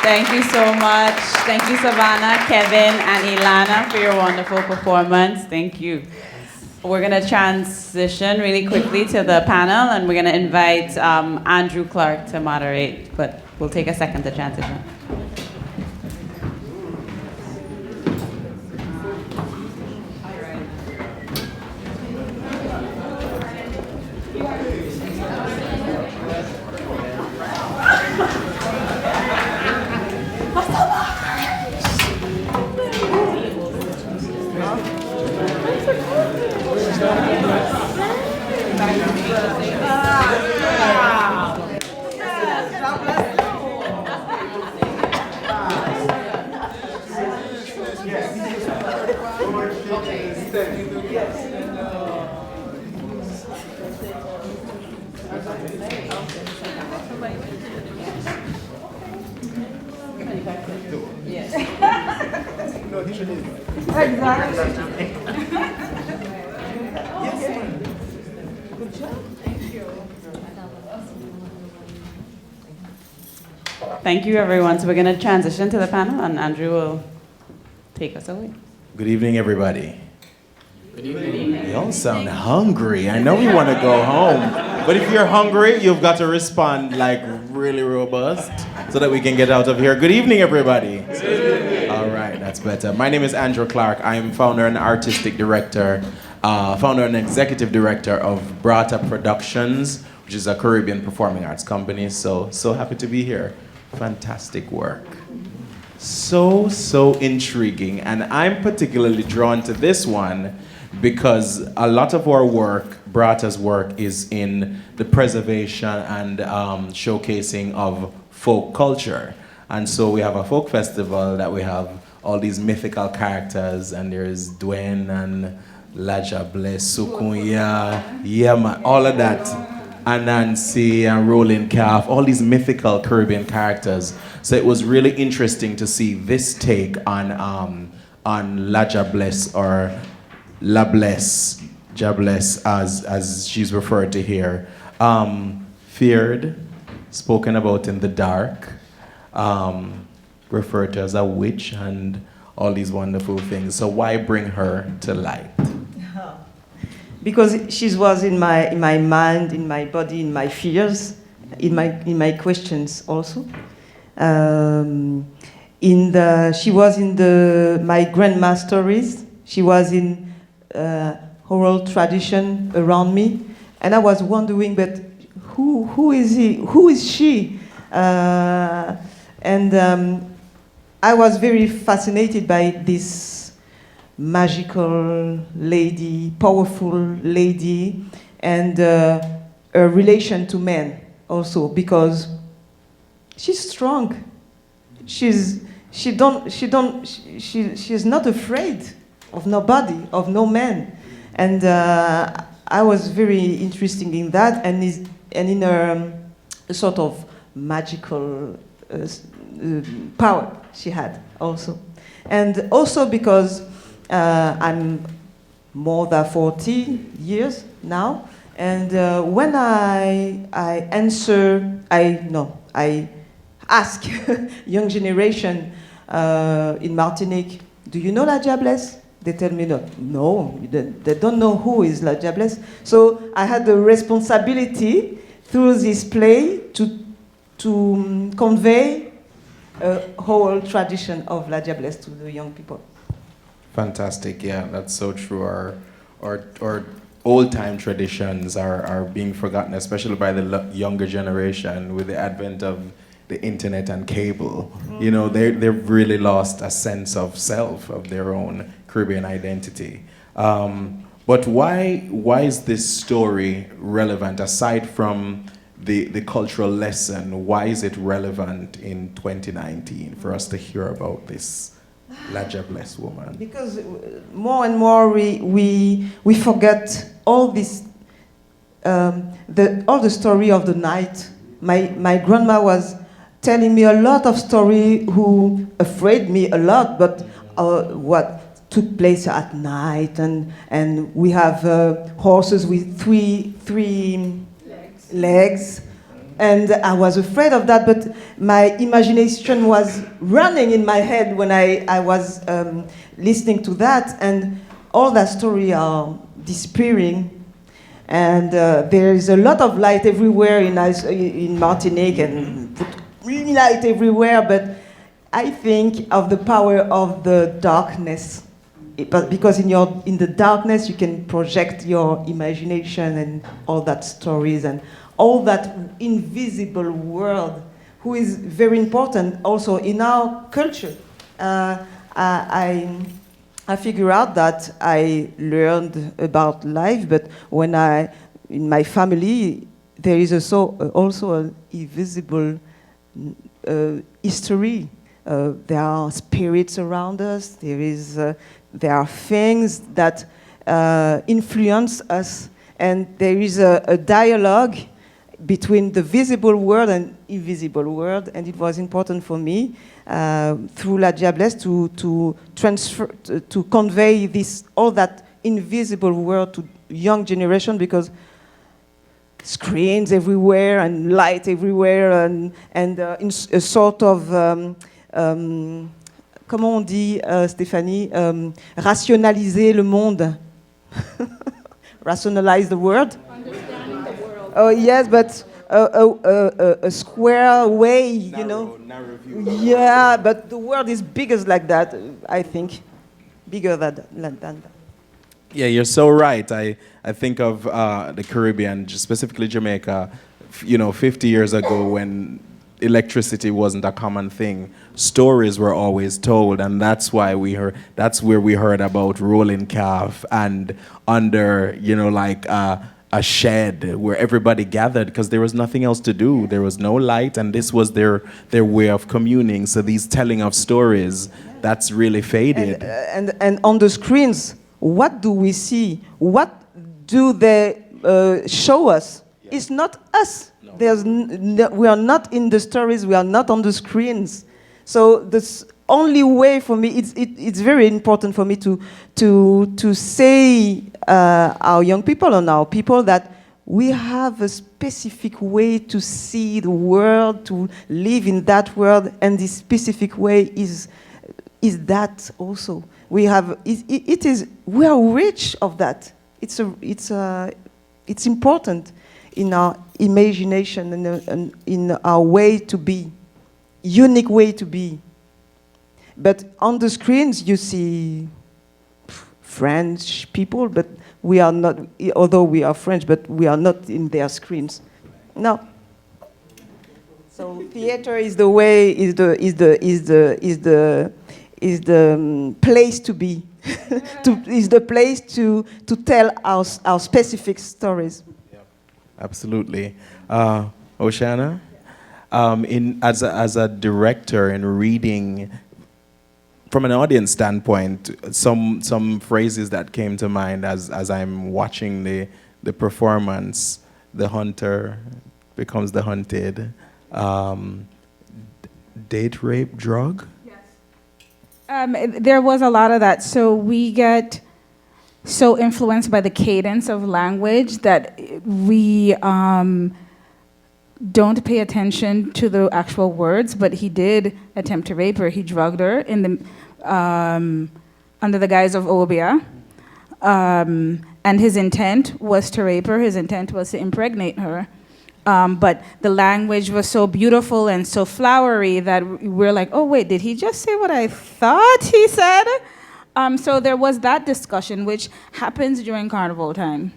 Thank you so much. Thank you, Savannah, Kevin, and Ilana, for your wonderful performance. Thank you. We're going to transition really quickly to the panel, and we're going to invite Andrew Clarke to moderate, but we'll take a second to transition. Exactly. Good job. Thank you, everyone. So we're going to transition to the panel, and Andrew will take us away. Good evening, everybody. Good evening. You all sound hungry. I know we want to go home. But if you're hungry, you've got to respond like really robust so that we can get out of here. Good evening, everybody. Good evening. All right, that's better. My name is Andrew Clarke. I am founder and artistic director, founder and executive director of Brata Productions, which is a Caribbean performing arts company. So happy to be here. Fantastic work. So intriguing. And I'm particularly drawn to this one because a lot of our work, Brata's work, is in the preservation and showcasing of folk culture. And so we have a folk festival that we have all these mythical characters, and there's Dwayne and Ladjables, Sukunya, Yema, all of that. Anansi and Rolling Calf, all these mythical Caribbean characters. So it was really interesting to see this take on Ladjables, or Lablesse, Jablesse as she's referred to here. Feared, spoken about in the dark, referred to as a witch, and all these wonderful things. So why bring her to light? Because she was in my mind, in my body, in my fears, in my questions also. She was in my grandma's stories. She was in oral tradition around me, and I was wondering, but who is he? Who is she? I was very fascinated by this magical lady, powerful lady, and her relation to men also, because she's strong. She's not afraid of nobody, of no man, and I was very interested in that, and in her sort of magical power she had also, and also because I'm more than 40 years now, and when I ask young generation in Martinique, do you know Ladjables? They tell me no, they don't know who is Ladjables. So I had the responsibility through this play to convey a whole tradition of Ladjables to the young people. Fantastic, yeah, that's so true. Our old-time traditions are being forgotten, especially by the younger generation with the advent of the internet and cable. Mm-hmm. You know, they've really lost a sense of self, of their own Caribbean identity. But why is this story relevant, aside from the cultural lesson? Why is it relevant in 2019 for us to hear about this Ladjables woman? Because more and more we forget all this, all the story of the night. My grandma was telling me a lot of story who afraid me a lot, but what took place at night, and we have horses with three legs. And I was afraid of that, but my imagination was running in my head when I was listening to that, and all that story are disappearing. And there is a lot of light everywhere in Martinique, and put really light everywhere, but I think of the power of the darkness. Because in the darkness you can project your imagination and all that stories and all that invisible world, who is very important also in our culture. I figure out that I learned about life, but when in my family, there is also an invisible history. There are spirits around us. There are things that influence us, and there is a dialogue between the visible world and invisible world, and it was important for me through Ladjables to transfer, to convey all that invisible world to young generation, because screens everywhere and light everywhere and a sort of comment on dit, Stéphanie, rationaliser le monde. Rationalize the world. Understanding the world. Oh yes, but a square way, you know. Narrow view. Yeah, but the world is bigger like that, I think. Bigger than that. Yeah, you're so right. I think of the Caribbean, specifically Jamaica, 50 years ago when electricity wasn't a common thing. Stories were always told, and that's where we heard about rolling calf and under, a shed where everybody gathered because there was nothing else to do. There was no light, and this was their way of communing. So these telling of stories, that's really faded. And on the screens, what do we see? What do they show us? Yeah. It's not us. No. We are not in the stories. We are not on the screens. So the only way for me, it's very important for me to say our young people and our people that we have a specific way to see the world, to live in that world, and this specific way is that also. We have we are rich of that. It's important in our imagination and in our way to be, unique way to be. But on the screens you see French people, but we are not. Although we are French, but we are not in their screens. No. So theater is the way, is the place to be, is the place to tell our specific stories. Yep. Absolutely. Oceana, as a director in reading, from an audience standpoint, some phrases that came to mind as I'm watching the performance, the hunter becomes the hunted, date, rape, drug? There was a lot of that. So we get so influenced by the cadence of language that we don't pay attention to the actual words, but he did attempt to rape her. He drugged her in the under the guise of obia. And his intent was to rape her. His intent was to impregnate her. But the language was so beautiful and so flowery that we're like, oh, wait, did he just say what I thought he said? So there was that discussion, which happens during carnival time.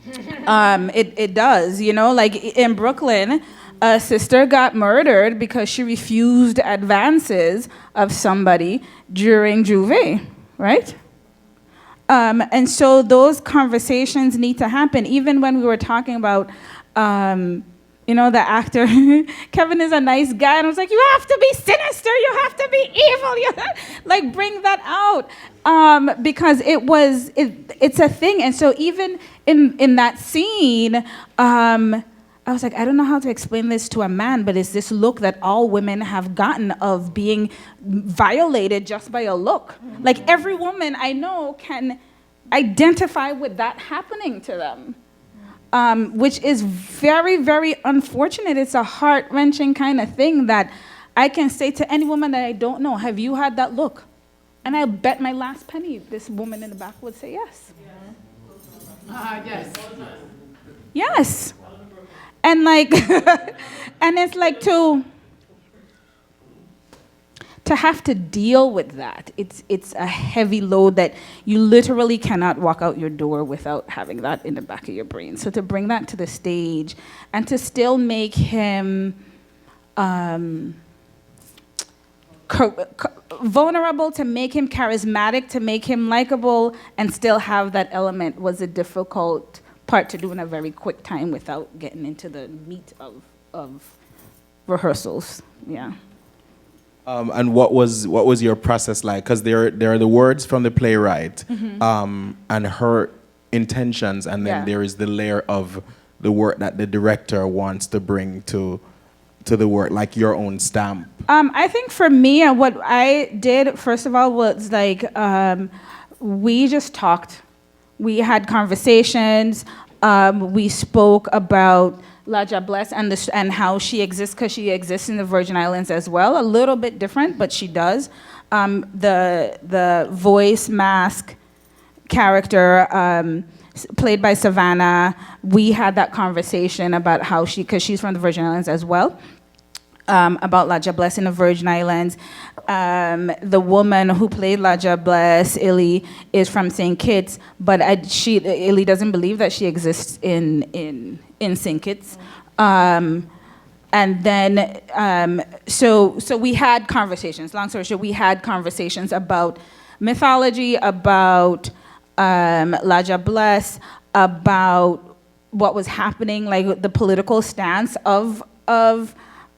It does, like in Brooklyn, a sister got murdered because she refused advances of somebody during Juve, right? And so those conversations need to happen. Even when we were talking about, the actor, Kevin is a nice guy, and I was like, you have to be sinister, you have to be evil, bring that out. Because it's a thing. And so even in that scene, I was like, I don't know how to explain this to a man, but it's this look that all women have gotten of being violated just by a look. Like every woman I know can identify with that happening to them, which is very, very unfortunate. It's a heart-wrenching kind of thing that I can say to any woman that I don't know, have you had that look? And I bet my last penny this woman in the back would say yes. Yes. Yes. And and it's like to have to deal with that. It's a heavy load that you literally cannot walk out your door without having that in the back of your brain. So to bring that to the stage and to still make him vulnerable, to make him charismatic, to make him likable, and still have that element was a difficult part to do in a very quick time without getting into the meat of rehearsals. Yeah. And what was your process like? Because there are the words from the playwright, and her intentions, and then there is the layer of the work that the director wants to bring to the work, like your own stamp. I think for me, what I did first of all was we just talked. We had conversations. We spoke about Ladjables and how she exists, because she exists in the Virgin Islands as well. A little bit different, but she does. The voice mask character played by Savannah, we had that conversation about how because she's from the Virgin Islands as well, about Ladjables in the Virgin Islands. The woman who played Ladjables, Illy, is from St. Kitts, but Illy doesn't believe that she exists in St. Kitts. And then, so we had conversations, long story short, we had conversations about mythology, about Ladjables, about what was happening, like the political stance of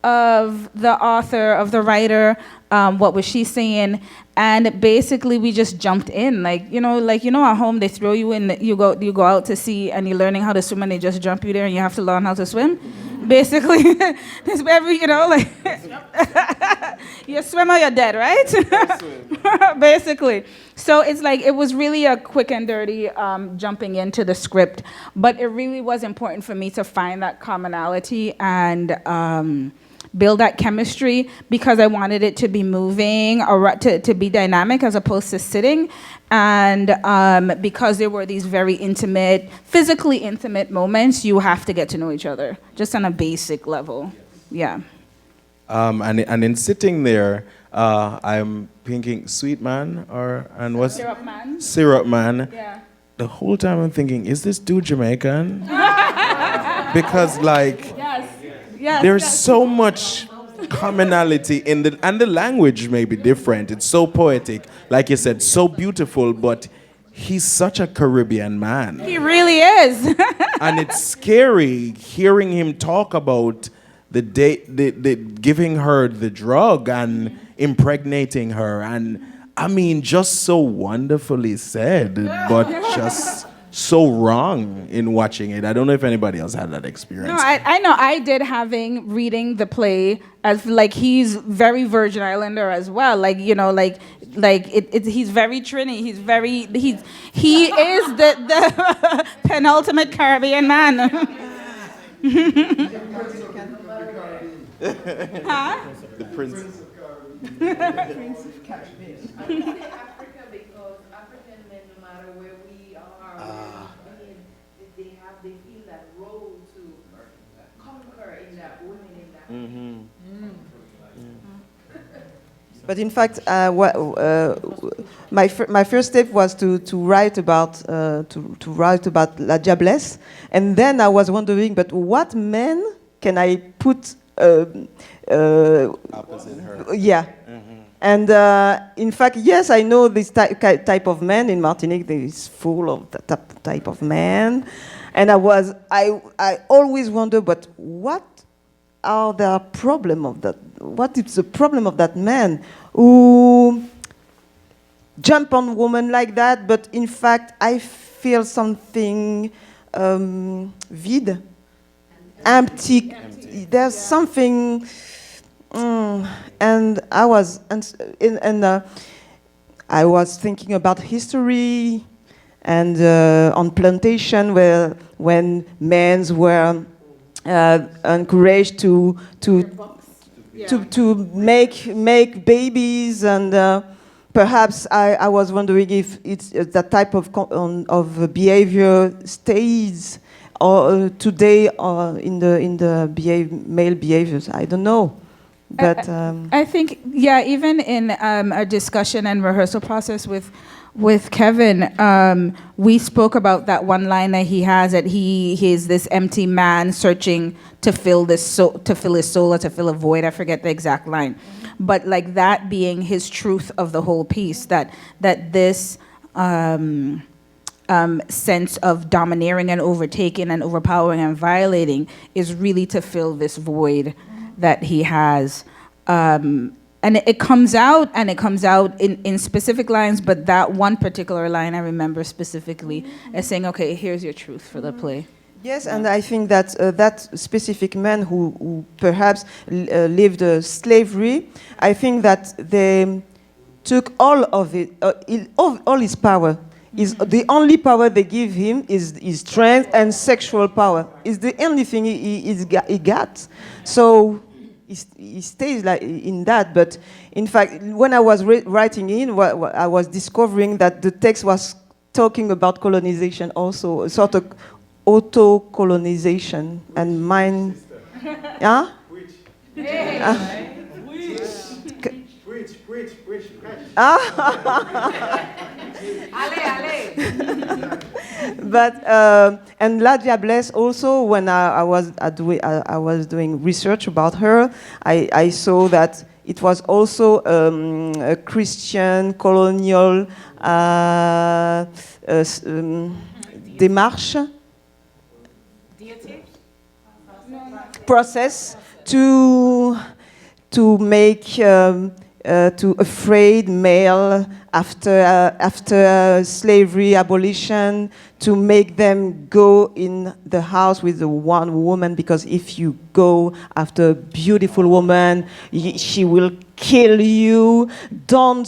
the author, of the writer, what was she saying, and basically we just jumped in, like at home they throw you in, you go out to sea and you're learning how to swim and they just jump you there and you have to learn how to swim. Basically, this you swim or you're dead, right? Basically. So it's like, it was really a quick and dirty jumping into the script, but it really was important for me to find that commonality and build that chemistry, because I wanted it to be moving, or to be dynamic as opposed to sitting, and because there were these very intimate, physically intimate moments, you have to get to know each other, just on a basic level. Yeah. And in sitting there, I'm thinking Sweet Man, and what's Syrup Man. Syrup Man. Yeah. The whole time I'm thinking, is this dude Jamaican? Because there's so much commonality and the language may be different. It's so poetic, like you said, so beautiful, but he's such a Caribbean man. He really is. And it's scary hearing him talk about the giving her the drug and impregnating her, and I mean, just so wonderfully said, but just so wrong in watching it. I don't know if anybody else had that experience. No, I know I did, reading the play, as like he's very Virgin Islander as well. Like, he's very Trini. He is the penultimate Caribbean man. Huh? The prince. Prince of Caribbean. I say Africa because African men, no matter where we are, they feel that role to conquer in that women in that. Mm-hmm. But in fact, my first step was to write about Ladjables, and then I was wondering, but what men can I put? Opposite her. Yeah. Mm-hmm. And in fact, yes, I know this type of man in Martinique. There is full of that type of man, and I always wonder, but what are the problem of that? What is the problem of that man who jump on women like that? But in fact, I feel something vide, empty. There's something. And I was I was thinking about history and on plantation when men were encouraged to make babies, and perhaps I was wondering if it's that type of behavior stays today in the male behaviors. I don't know. But I think, even in our discussion and rehearsal process with Kevin, we spoke about that one line that he has, that he is this empty man searching to fill his soul, or to fill a void. I forget the exact line, but like that being his truth of the whole piece, that this sense of domineering and overtaking and overpowering and violating is really to fill this void that he has, and it comes out in specific lines, but that one particular line I remember specifically as saying, okay, here's your truth for the play. Yes, and I think that that specific man who perhaps lived slavery, I think that they took all of it, all his power Is the only power they give him is strength and sexual power. Is the only thing he got. So he stays like in that. But in fact, when I was writing I was discovering that the text was talking about colonization also, a sort of auto-colonization and mind. Yeah? Preach. But and Ladjables also, when I was doing research about her, I saw that it was also a Christian colonial démarche process to make to afraid male after slavery abolition, to make them go in the house with the one woman, because if you go after a beautiful woman, she will kill you. Don't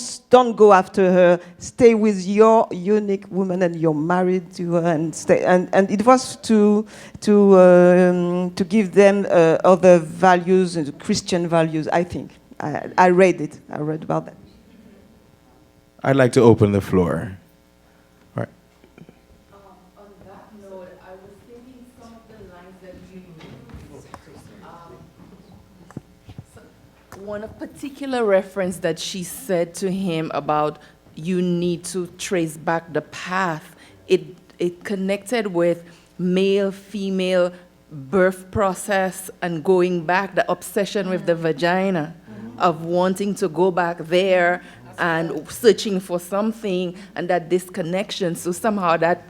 go after her. Stay with your unique woman, and you're married to her, and stay. And it was to give them other values, Christian values, I think. I read it. I read about that. I'd like to open the floor. All right. On that note, I was thinking some of the lines that you used. One particular reference that she said to him about you need to trace back the path. It connected with male-female birth process and going back, the obsession with the vagina, of wanting to go back there and searching for something, and that disconnection. So somehow that,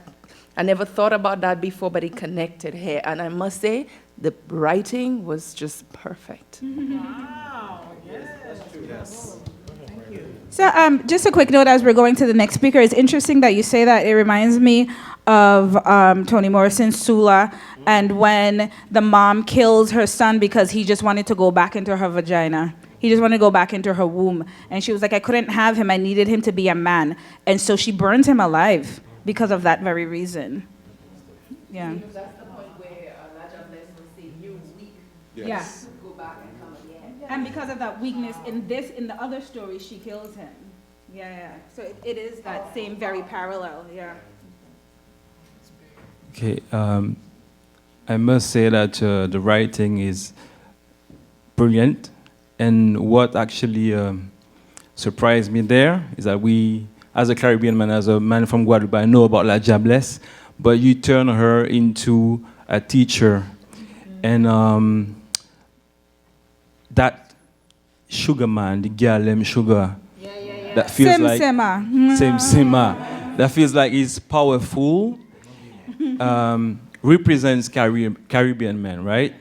I never thought about that before, but it connected here. And I must say, the writing was just perfect. Wow. Yes. Thank you. So just a quick note as we're going to the next speaker. It's interesting that you say that. It reminds me of Toni Morrison's Sula, and when the mom kills her son because he just wanted to go back into her vagina. He just wanted to go back into her womb. And she was like, I couldn't have him. I needed him to be a man. And so she burns him alive because of that very reason. Yeah. That's the point where Ladjables will say, you're weak. Yes. Go back and come again. And because of that weakness, in the other story, she kills him. Yeah. So it is that same very parallel, yeah. Okay, I must say that the writing is brilliant. And what actually surprised me there is that we, as a Caribbean man, as a man from Guadeloupe, I know about Ladjables, but you turn her into a teacher. And that sugar man, the girl sugar, that feels like Sema. That feels like he's powerful, represents Caribbean men, right?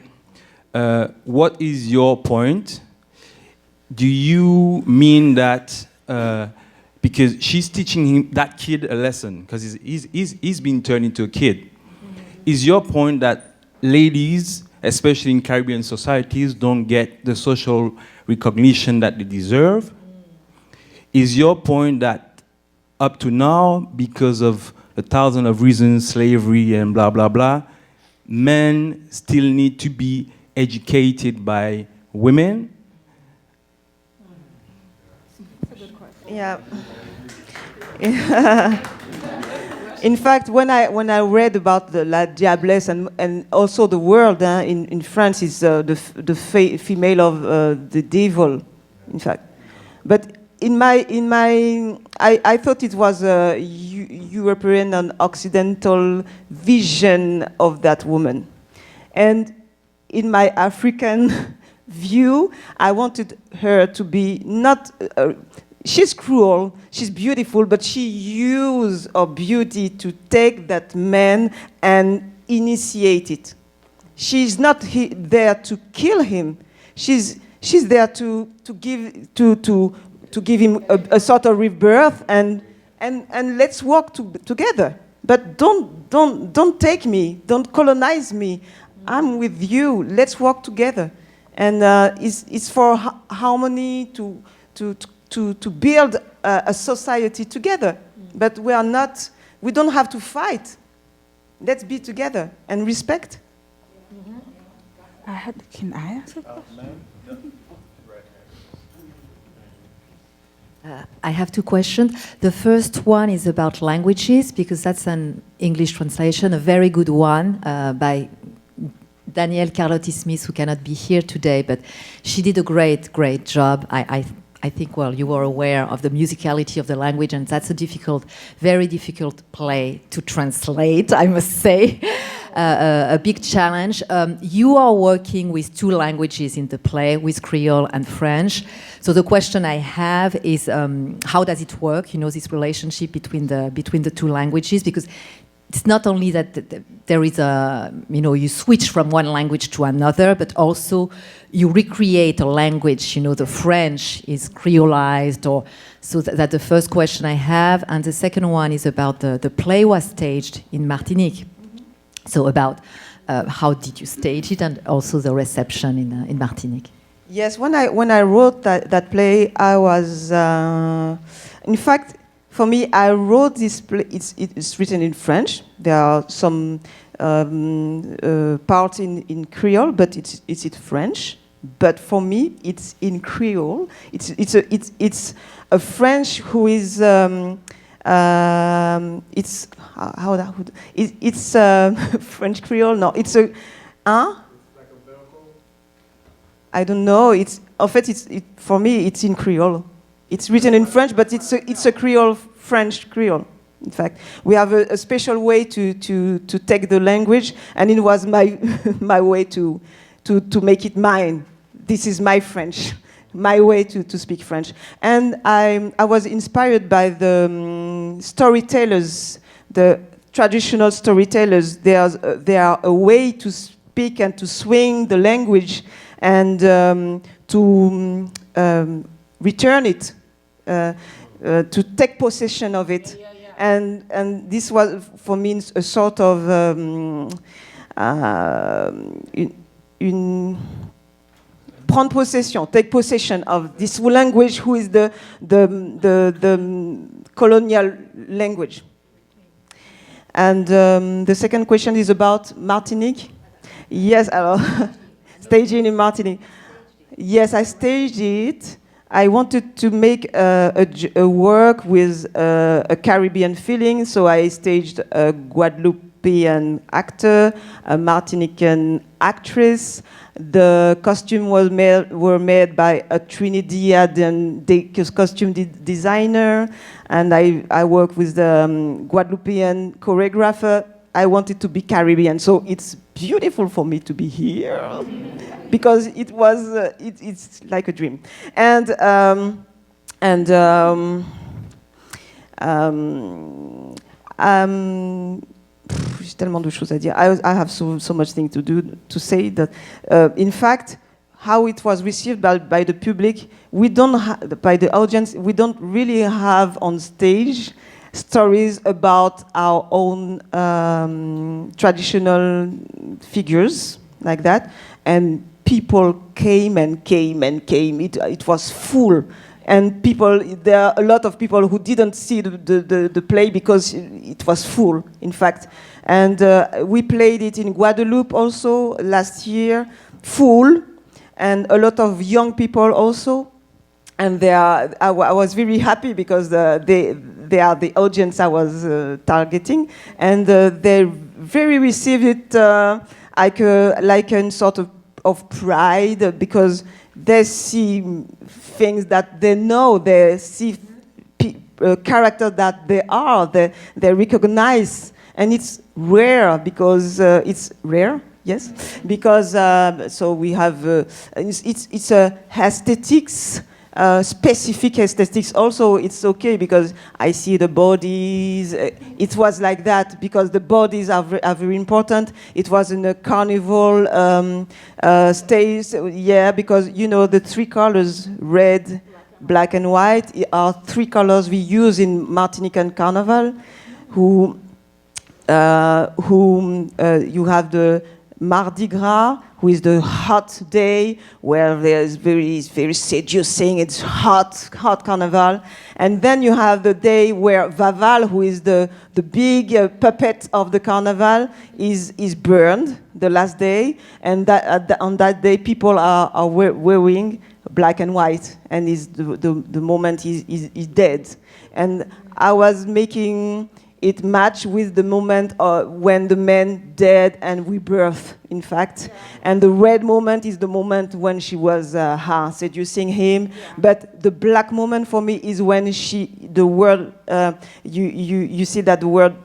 What is your point? Do you mean that because she's teaching that kid a lesson, because he's been turned into a kid? Is your point that ladies, especially in Caribbean societies, don't get the social recognition that they deserve? Is your point that up to now, because of 1,000 of reasons, slavery and blah, blah, blah, men still need to be educated by women? Yeah. In fact, when I read about the Ladjables and also the world in France is the female of the devil, in fact. But I thought it was a European and Occidental vision of that woman, and in my African view, I wanted her to be not. She's cruel, she's beautiful, but she used her beauty to take that man and initiate it. She's not there to kill him. She's there to give him a sort of rebirth and let's work together. But don't take me, don't colonize me. I'm with you. Let's work together. And it's for harmony to build a society together. But we are not we don't have to fight. Let's be together and respect. Can I ask a question? I have two questions. The first one is about languages, because that's an English translation, a very good one by Danielle Carlotti-Smith, who cannot be here today, but she did a great, great job. I think, well, you are aware of the musicality of the language, and that's a difficult, very difficult play to translate, I must say. A big challenge. You are working with two languages in the play, with Creole and French. So the question I have is, how does it work? You know, this relationship between the two languages, because it's not only that there is a, you know, you switch from one language to another, but also you recreate a language. You know, the French is creolized, or so that's the first question I have. And the second one is about the play was staged in Martinique. So about how did you stage it, and also the reception in Martinique. Yes, when I wrote that play, I was, in fact, for me, I wrote this play. It's written in French. There are some parts in Creole, but it's in French. But for me, it's in Creole. It's a French who is. It's French Creole. No, it's a. I don't know. For me, it's in Creole. It's written in French, but it's a Creole, French Creole. In fact, we have a special way to take the language, and it was my way to make it mine. This is my French, my way to speak French. And I was inspired by the storytellers, the traditional storytellers. They are a way to speak and to swing the language and to return it, to take possession of it. And this was, for me, a sort of take possession of this language, who is the colonial language. And the second question is about Martinique. Yes, staging in Martinique. Yes, I staged it. I wanted to make a work with a Caribbean feeling, so I staged a Guadeloupean actor, a Martinican actress. The costume were made by a Trinidadian costume designer, and I worked with the Guadeloupean choreographer. I wanted to be Caribbean, so it's beautiful for me to be here because it was it's like a dream. And j'ai tellement de choses à dire. I have so much things to say that in fact how it was received by the public, by the audience, we don't really have on stage stories about our own traditional figures like that, and people came and came and came. It was full, and there are a lot of people who didn't see the play because it was full, in fact. And we played it in Guadeloupe also last year, full, and a lot of young people also. And I was very happy because they are the audience I was targeting, and they very received it like a sort of pride, because they see things that they know, they see characters that they recognize, and it's rare because it's rare. Yes, because so we have it's a aesthetics. Specific aesthetics also, it's okay because I see the bodies. It was like that because the bodies are very important. It was in a carnival stage, yeah, because you know the three colors, red, black and white, are three colors we use in Martinican Carnival. You have Mardi Gras, who is the hot day where there's very seducing, it's hot carnival. And then you have the day where Vaval, who is the big puppet of the carnival, is burned, the last day. And on that day, people are wearing black and white, and the moment is dead. And I was making it match with the moment when the man dead and rebirth, in fact. Yeah. And the red moment is the moment when she was seducing him. Yeah. But the black moment for me is when you see that the word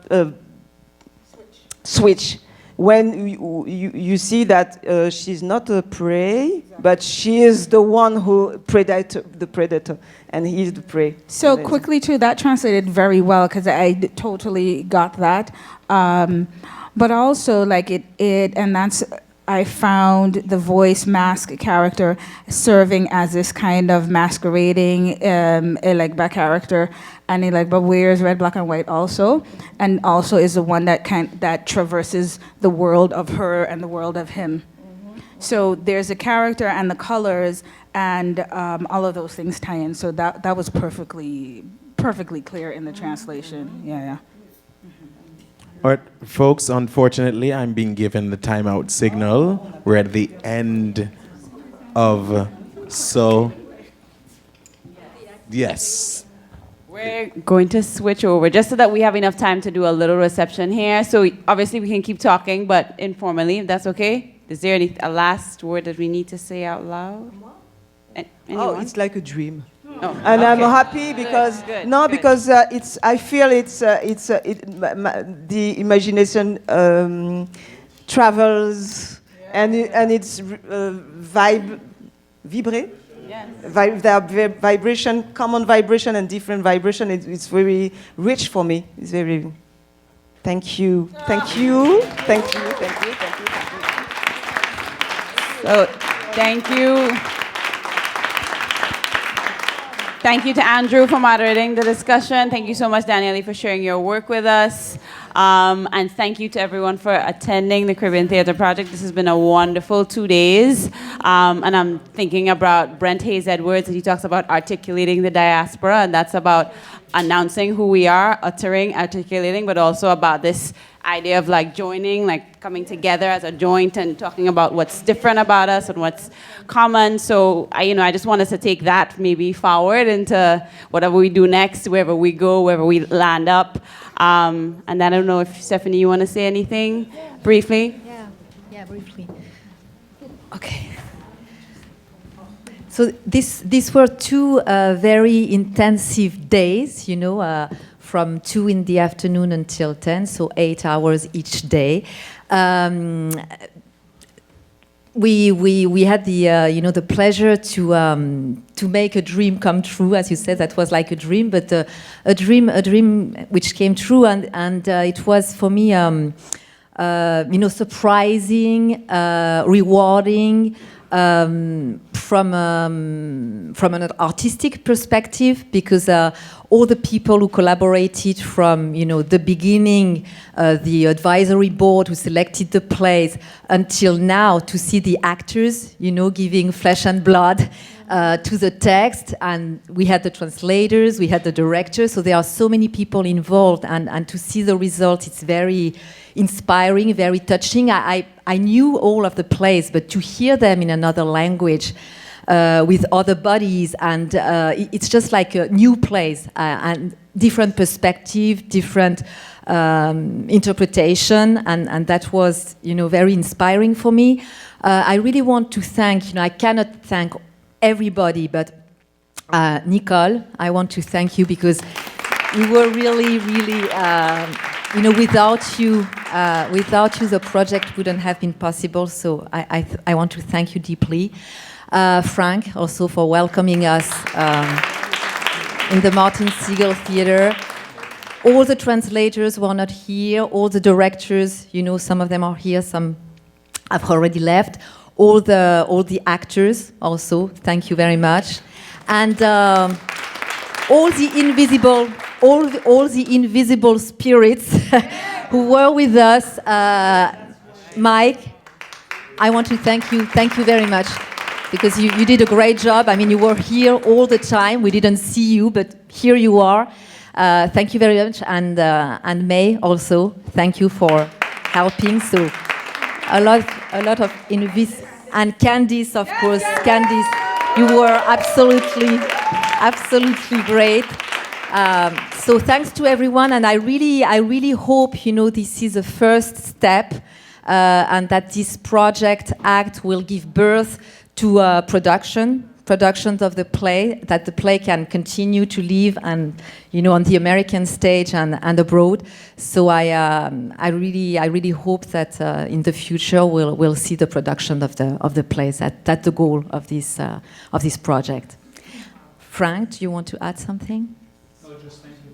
switch. When you see that she's not a prey, but she is the one who the predator, and he's the prey. So quickly too, that translated very well because I totally got that. But also like and that's, I found the voice mask character serving as this kind of masquerading Elegba character, and Elegba wears red, black, and white also, and also is the one that traverses the world of her and the world of him. Mm-hmm. So there's a character and the colors and all of those things tie in. So that was perfectly clear in the translation. Yeah. All right, folks, unfortunately, I'm being given the timeout signal. We're at the end of, yes. We're going to switch over just so that we have enough time to do a little reception here. So obviously we can keep talking, but informally, if that's okay. Is there a last word that we need to say out loud? Oh, it's like a dream. Oh, and okay. I'm happy because because I feel the imagination travels and it's vibrate. Yes. There are vibration, common vibration and different vibration. It's very rich for me. It's very. Thank you. So, thank you. Thank you to Andrew for moderating the discussion. Thank you so much, Danielle, for sharing your work with us. And thank you to everyone for attending the Caribbean Theatre Project. This has been a wonderful 2 days. And I'm thinking about Brent Hayes Edwards, and he talks about articulating the diaspora, and that's about announcing who we are, articulating, but also about this idea of like joining, like coming together as a joint and talking about what's different about us and what's common. So I just want us to take that maybe forward into whatever we do next, wherever we go, wherever we land up. And I don't know if Stephanie, you want to say anything briefly? Yeah, briefly. Okay. So these were two very intensive days, from 2 in the afternoon until 10, so 8 hours each day. We had the pleasure to make a dream come true, as you said. That was like a dream, but a dream which came true, and it was for me, surprising, rewarding. From an artistic perspective, because all the people who collaborated from the beginning, the advisory board who selected the plays, until now, to see the actors, giving flesh and blood to the text, and we had the translators, we had the directors, so there are so many people involved, and to see the result, it's very inspiring, very touching. I knew all of the plays, but to hear them in another language with other bodies, and it's just like new plays and different perspective, different interpretation, and that was very inspiring for me. I really want to thank, I cannot thank everybody, but Nicole, I want to thank you because you were really, without you, the project wouldn't have been possible. So I want to thank you deeply. Frank, also for welcoming us in the Martin Segal Theatre. All the translators were not here. All the directors, some of them are here, some have already left. All the actors also, thank you very much. And all the invisible spirits who were with us, Mike, I want to thank you very much, because you did a great job. I mean, you were here all the time. We didn't see you, but here you are. Thank you very much, and May also, thank you for helping. So a lot of invis, and Candice, of course. Candice, you were absolutely great. So thanks to everyone, and I really hope this is a first step, and that this project act will give birth to productions of the play, that the play can continue to live and on the American stage and abroad. So I really hope that in the future we'll see the production of the plays. That's the goal of this project. Frank, do you want to add something? No, just thank you.